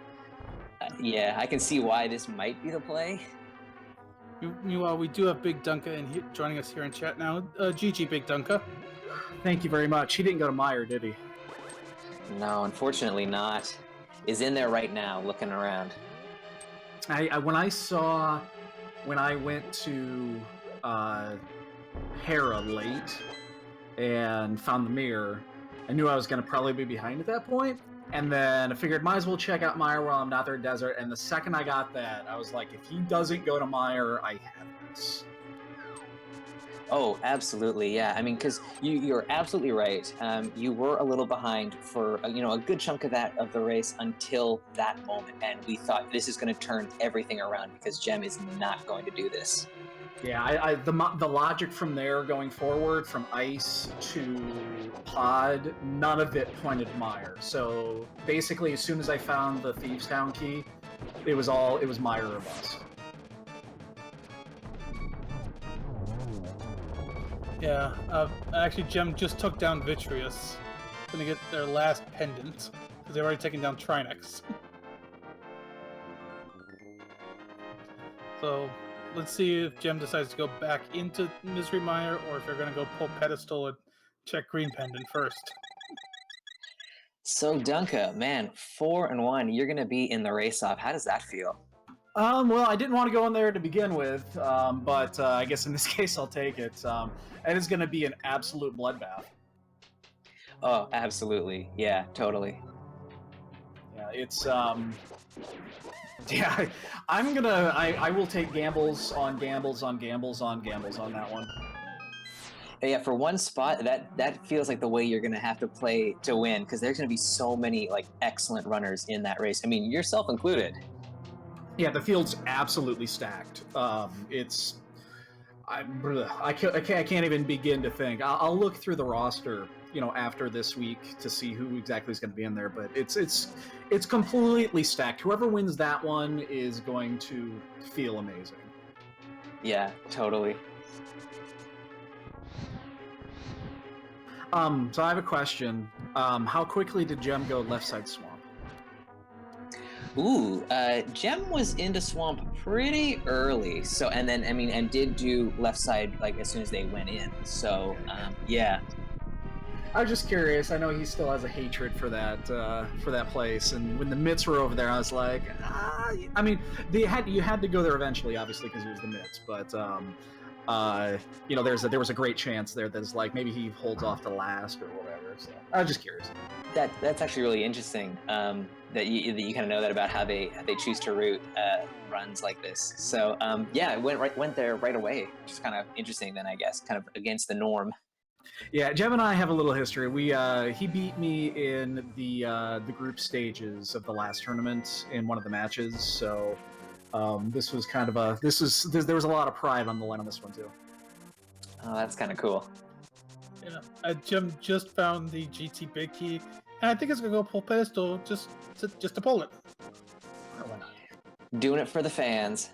yeah, I can see why this might be the play. Meanwhile, we do have BigDunka joining us here in chat now. GG, BigDunka. Thank you very much. He didn't go to Mire, did he? No, unfortunately not. Is in there right now, looking around. When I went to Hera late and found the Mire, I knew I was going to probably be behind at that point, and then I figured might as well check out Mire while I'm not there in desert, and the second I got that, I was like, if he doesn't go to Mire, I have this. Oh, absolutely, yeah. I mean, because you're absolutely right. You were a little behind for a good chunk of the race until that moment, and we thought this is going to turn everything around because Jem is not going to do this. Yeah, the logic from there going forward, from ice to pod, none of it pointed to Mire. So basically, as soon as I found the Thieves Town key, it was Mire or bust. Yeah, actually, Jem just took down Vitreous. Gonna get their last pendant, because they've already taken down Trinex. So, let's see if Jem decides to go back into Misery Mire, or if they're gonna go pull Pedestal and check Green Pendant first. So, Dunka, man, 4-1, you're gonna be in the race-off. How does that feel? Well, I didn't want to go in there to begin with, but I guess in this case I'll take it. And it's going to be an absolute bloodbath. Oh, absolutely. Yeah, totally. Yeah, it's yeah. I will take gambles on gambles on gambles on gambles on that one. Yeah, for one spot, that feels like the way you're gonna have to play to win, because there's gonna be so many excellent runners in that race. I mean, yourself included. Yeah, the field's absolutely stacked. I can't even begin to think. I'll look through the roster, after this week to see who exactly is going to be in there. But it's completely stacked. Whoever wins that one is going to feel amazing. Yeah, totally. So I have a question. How quickly did Jem go left side swamp? Ooh, Jem was into swamp pretty early. So, and did do left side as soon as they went in. So, yeah. I was just curious. I know he still has a hatred for that place, and when the Mitts were over there, I was like, I mean, you had to go there eventually, obviously, because it was the Mitts. But there was a great chance there that's maybe he holds off to last or whatever. So I was just curious. That's actually really interesting. That you kind of know that about how they choose to route runs like this. So yeah, I went there right away, which is kind of interesting. Then I guess kind of against the norm. Yeah, Jem and I have a little history. He beat me in the group stages of the last tournament in one of the matches. So this was kind of there was a lot of pride on the line on this one too. Oh, that's kind of cool. Yeah, Jem just found the GT big key, and I think it's gonna go pull Pedestal just to pull it. Why not? Doing it for the fans.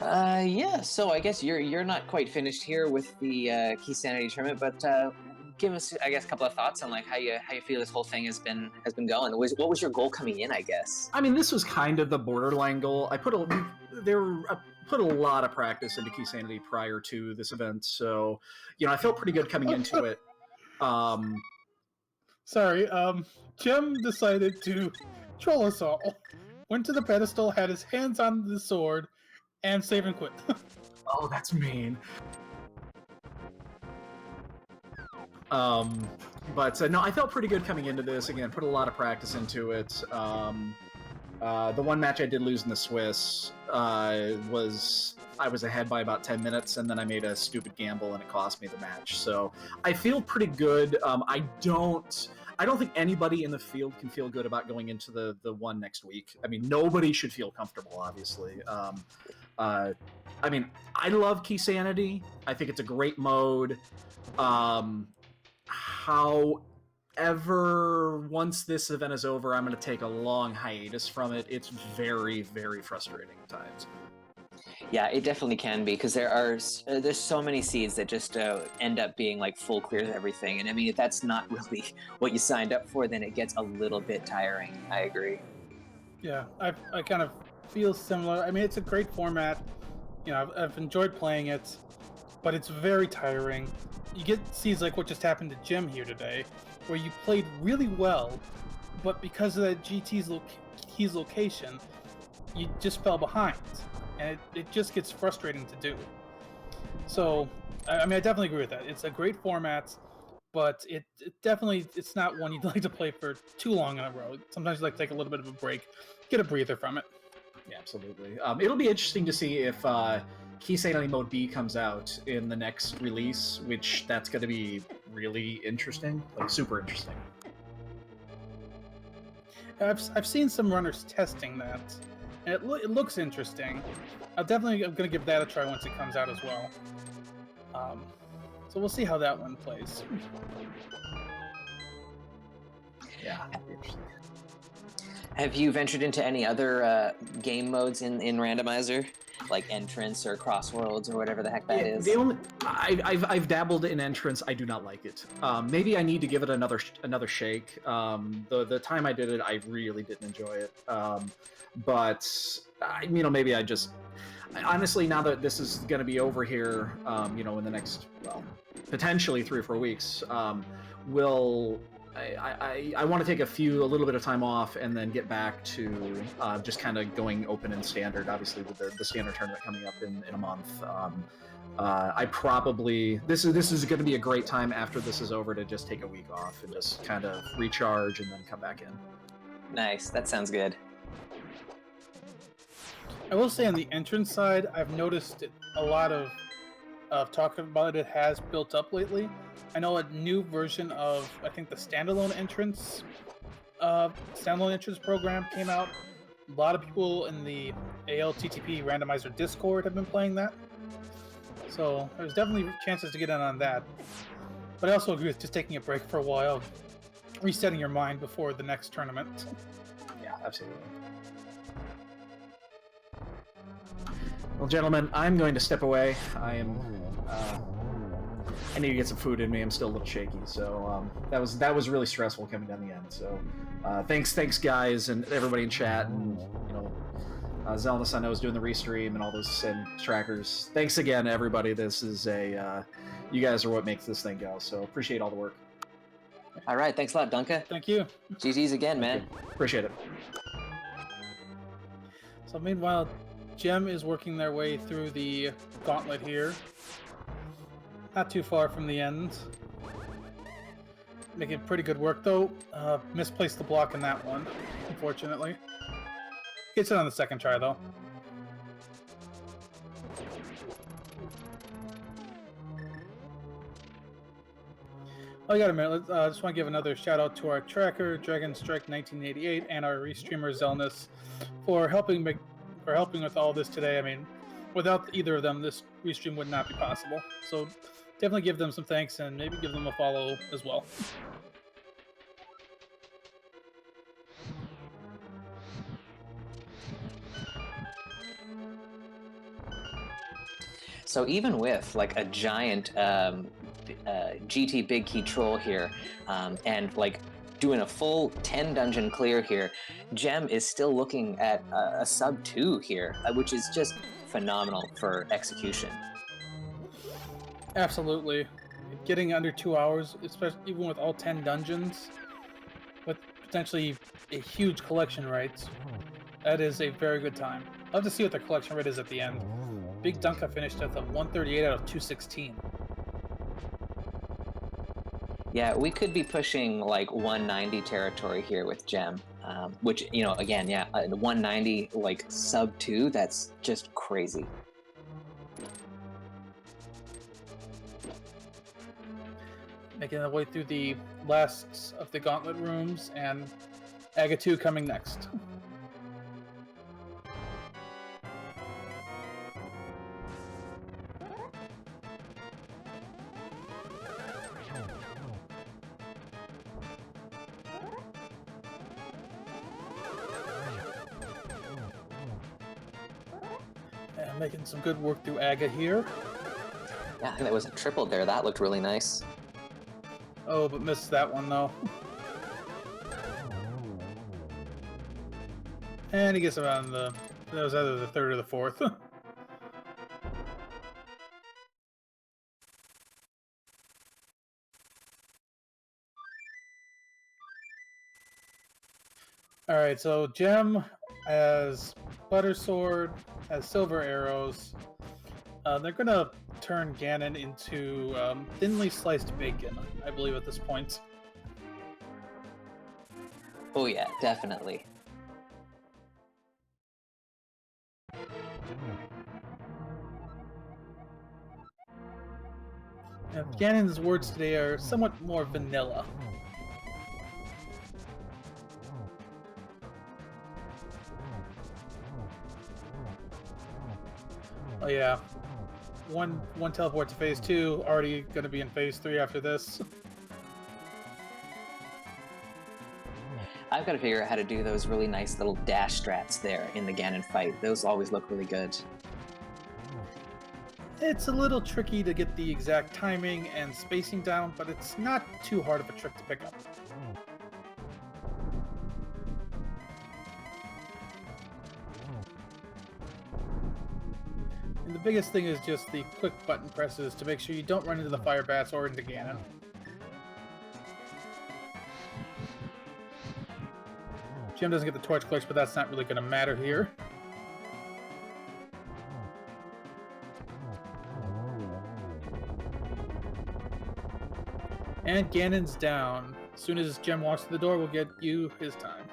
Yeah. So I guess you're not quite finished here with the Keysanity tournament, but give us, I guess, a couple of thoughts on how you feel this whole thing has been going. What was your goal coming in? I guess. I mean, this was kind of the borderline goal. put a lot of practice into Keysanity prior to this event, so I felt pretty good coming into it. Sorry, Jim decided to troll us all. Went to the pedestal, had his hands on the sword, and save and quit. Oh, that's mean. But no, I felt pretty good coming into this. Again, put a lot of practice into it. The one match I did lose in the Swiss I was ahead by about 10 minutes, and then I made a stupid gamble, and it cost me the match. So I feel pretty good. I don't think anybody in the field can feel good about going into the one next week. I mean, nobody should feel comfortable, obviously. I mean, I love Keysanity. I think it's a great mode. However, once this event is over, I'm going to take a long hiatus from it. It's very, very frustrating at times. Yeah, it definitely can be, because there's so many seeds that just end up being like full clears of everything. And I mean, if that's not really what you signed up for, then it gets a little bit tiring. I agree. Yeah, I kind of feel similar. I mean, it's a great format. I've enjoyed playing it, but it's very tiring. You get seeds like what just happened to Jim here today, where you played really well, but because of that GT's location, you just fell behind, and it just gets frustrating to do. So, I mean, I definitely agree with that. It's a great format, but it's not one you'd like to play for too long in a row. Sometimes you like to take a little bit of a break, get a breather from it. Yeah, absolutely. It'll be interesting to see if Keysanity Mode B comes out in the next release, which that's going to be really interesting, like super interesting. I've seen some runners testing that, and it looks interesting. I'm going to give that a try once it comes out as well. So we'll see how that one plays. Yeah, that'd be interesting. Have you ventured into any other game modes in Randomizer, like Entrance or Crossworlds or whatever the heck that is? I've dabbled in Entrance. I do not like it. Maybe I need to give it another shake. The time I did it, I really didn't enjoy it. But maybe I just honestly, now that this is going to be over here, in the next potentially 3 or 4 weeks, I want to take a little bit of time off and then get back to just kind of going open and standard, obviously with the standard tournament coming up in a month. This is going to be a great time after this is over to just take a week off and just kind of recharge and then come back in. Nice, that sounds good. I will say on the Entrance side, I've noticed a lot of talk about it has built up lately. I know a new version of, I think, the standalone entrance program came out. A lot of people in the ALTTP Randomizer Discord have been playing that. So there's definitely chances to get in on that. But I also agree with just taking a break for a while, resetting your mind before the next tournament. Yeah, absolutely. Well, gentlemen, I'm going to step away. I need to get some food in me. I'm still a little shaky, so that was really stressful coming down the end. So thanks guys and everybody in chat, and Zelnus I know is doing the restream and all those and trackers. Thanks again, everybody. This is you guys are what makes this thing go. So appreciate all the work. All right, thanks a lot, Dunka. Thank you. GG's again, man. Appreciate it. So meanwhile, Gem is working their way through the gauntlet here. Not too far from the end. Making pretty good work, though. Misplaced the block in that one, unfortunately. Gets it on the second try, though. Oh, I got a minute. I just want to give another shout out to our tracker, Dragon Strike 1988, and our restreamer Zelnus for helping with all this today. I mean, without either of them, this restream would not be possible. So definitely give them some thanks and maybe give them a follow as well. So even with like a giant GT Big Key troll here, and like doing a full 10 dungeon clear here. Gem is still looking at a sub 2 here, which is just phenomenal for execution. Absolutely. Getting under 2 hours, especially even with all 10 dungeons, with potentially a huge collection rate, that is a very good time. Love to see what the collection rate is at the end. BigDunka finished with a 138 out of 216. Yeah, we could be pushing like 190 territory here with Gem, which, you know, again, yeah, 190 like sub 2, that's just crazy. Making their way through the last of the gauntlet rooms, and Aga 2 coming next. And making some good work through Aga here. Yeah, I think that was a triple there. That looked really nice. Oh, but missed that one though. And he gets around that was either the third or the fourth. Alright, so Gem has Butter Sword, has Silver Arrows. They're gonna turn Ganon into thinly sliced bacon, I believe, at this point. Oh yeah, definitely. Ganon's words today are somewhat more vanilla. Oh yeah, one teleport to phase 2, already going to be in phase 3 after this. I've got to figure out how to do those really nice little dash strats there in the Ganon fight. Those always look really good. It's a little tricky to get the exact timing and spacing down, but it's not too hard of a trick to pick up. And the biggest thing is just the quick button presses to make sure you don't run into the fire bats or into Ganon. Jim doesn't get the torch clicks, but that's not really going to matter here. And Ganon's down. As soon as Gem walks through the door, we'll get you his time.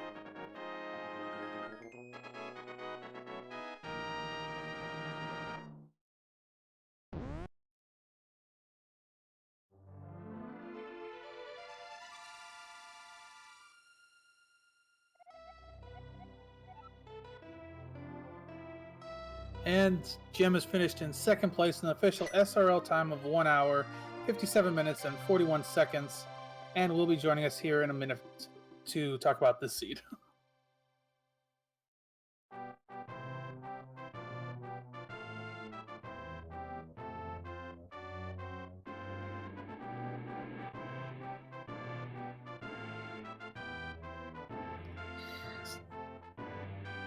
And Gem is finished in second place in the official SRL time of 1 hour, 57 minutes, and 41 seconds, and will be joining us here in a minute to talk about this seed.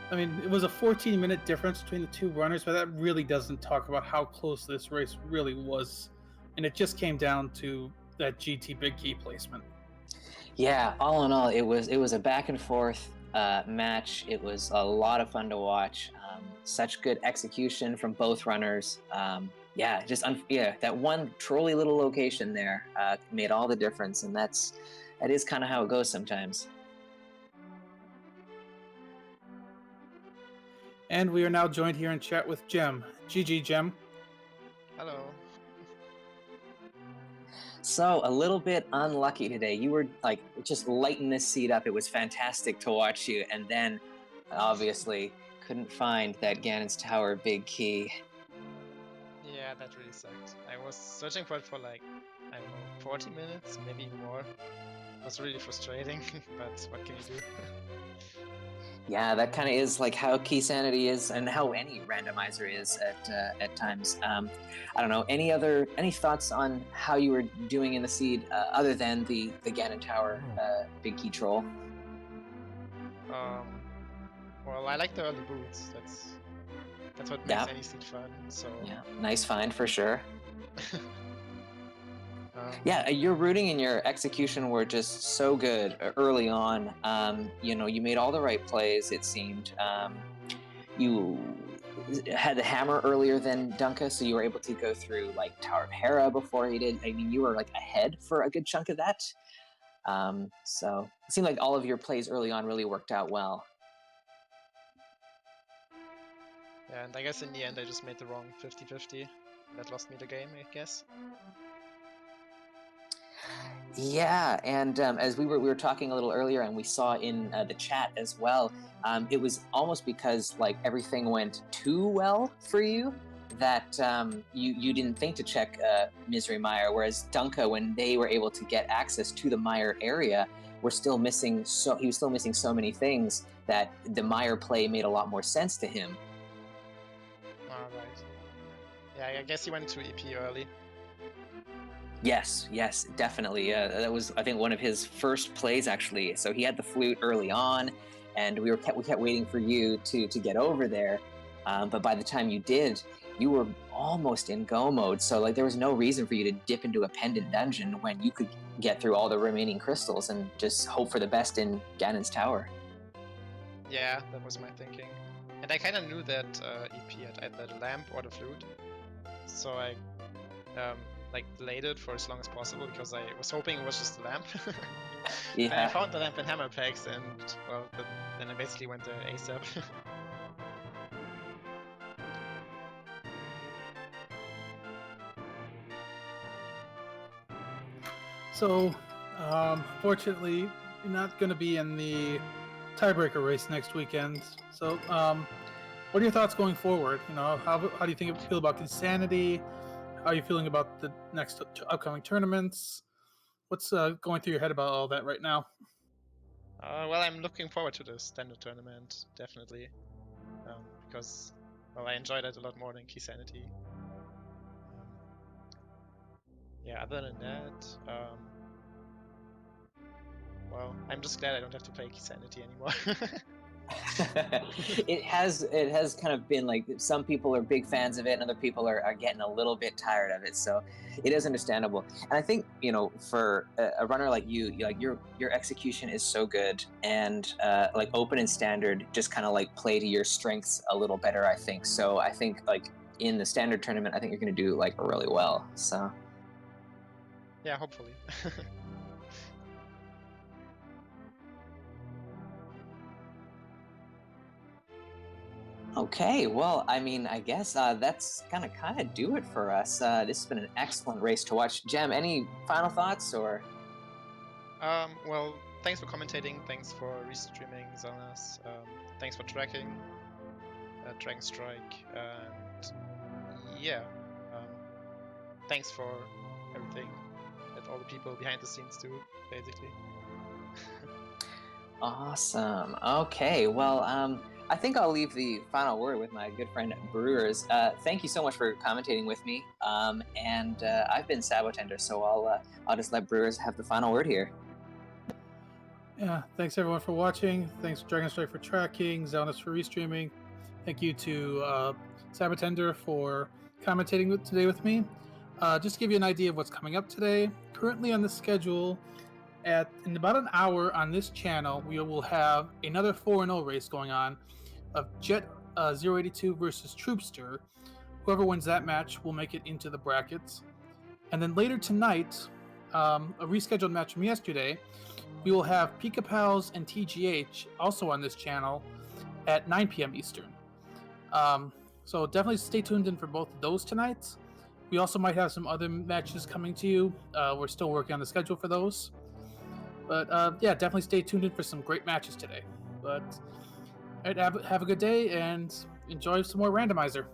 I mean, it was a 14-minute difference between the two runners, but that really doesn't talk about how close this race really was. And it just came down to that GT big key placement. Yeah, all in all, it was a back and forth match. It was a lot of fun to watch. Such good execution from both runners. Yeah, that one trolly little location there made all the difference, and that is kind of how it goes sometimes. And we are now joined here in chat with Gem. GG, Gem. Hello. So a little bit unlucky today. You were like just lighting this seat up. It was fantastic to watch you, and then obviously couldn't find that Ganon's Tower big key. Yeah, that really sucked. I was searching for it for like, I don't know, 40 minutes, maybe more. It was really frustrating, but what can you do? Yeah, that kind of is like how Keysanity is, and how any randomizer is at times. I don't know. Any thoughts on how you were doing in the seed, other than the Ganon Tower big key troll? Well, I like the early boots. That's what makes Yeah, any seed fun. So yeah, nice find for sure. um, Yeah, your rooting and your execution were just so good early on. You made all the right plays. It seemed. You had the hammer earlier than Dunka, so you were able to go through like Tower of Hera before he did. I mean, you were like ahead for a good chunk of that. So it seemed like all of your plays early on really worked out well. yeah, and I guess in the end I just made the wrong 50-50. That lost me the game, I guess. Yeah, and as we were talking a little earlier, and we saw in the chat as well, it was almost because like everything went too well for you that you didn't think to check Misery Mire, whereas Dunka, when they were able to get access to the Mire area, he was still missing so many things that the Mire play made a lot more sense to him. Alright. Yeah, I guess he went to EP early. Yes, definitely. That was, I think, one of his first plays actually. So he had the flute early on, and we kept waiting for you to get over there. But by the time you did, you were almost in go mode. So like there was no reason for you to dip into a pendant dungeon when you could get through all the remaining crystals and just hope for the best in Ganon's tower. Yeah, that was my thinking. And I kind of knew that EP had either the lamp or the flute. So I like delayed it for as long as possible because I was hoping it was just the lamp. And I Yeah. found the lamp in hammer packs, and well, then I basically went there ASAP. So, fortunately, you're not going to be in the tiebreaker race next weekend. So, what are your thoughts going forward? How do you feel about Keysanity? How are you feeling about the next upcoming tournaments? What's going through your head about all that right now? Well, I'm looking forward to the standard tournament, definitely. Because, well, I enjoyed it a lot more than Keysanity. Yeah, other than that, well, I'm just glad I don't have to play Keysanity anymore. It has kind of been like some people are big fans of it and other people are getting a little bit tired of it, so it is understandable. And I think for a runner like you, like your execution is so good, and like open and standard just kind of like play to your strengths a little better, I think. So I think like in the standard tournament, I think you're going to do like really well. So Yeah, hopefully. okay, well, I mean, I guess that's gonna kind of do it for us. This has been an excellent race to watch. Jem, any final thoughts or? Well, thanks for commentating, thanks for restreaming Zonas, thanks for tracking Dragon Strike, and yeah, thanks for everything that all the people behind the scenes do, basically. Awesome. Okay, well, I think I'll leave the final word with my good friend Brewers. Thank you so much for commentating with me. And I've been Sabotender, so I'll just let Brewers have the final word here. Yeah, thanks everyone for watching. Thanks Dragon Strike for tracking, Zelnus for restreaming. Thank you to Sabotender for commentating today with me. Just to give you an idea of what's coming up today, currently on the schedule, in about an hour on this channel, we will have another 4-0 race going on of Jet 082 versus Troopster. Whoever wins that match will make it into the brackets. And then later tonight, a rescheduled match from yesterday, we will have Pika Pals and TGH also on this channel at 9 p.m. Eastern. So definitely stay tuned in for both of those tonight. We also might have some other matches coming to you. We're still working on the schedule for those. But yeah, definitely stay tuned in for some great matches today. But all right, have a good day and enjoy some more Randomizer.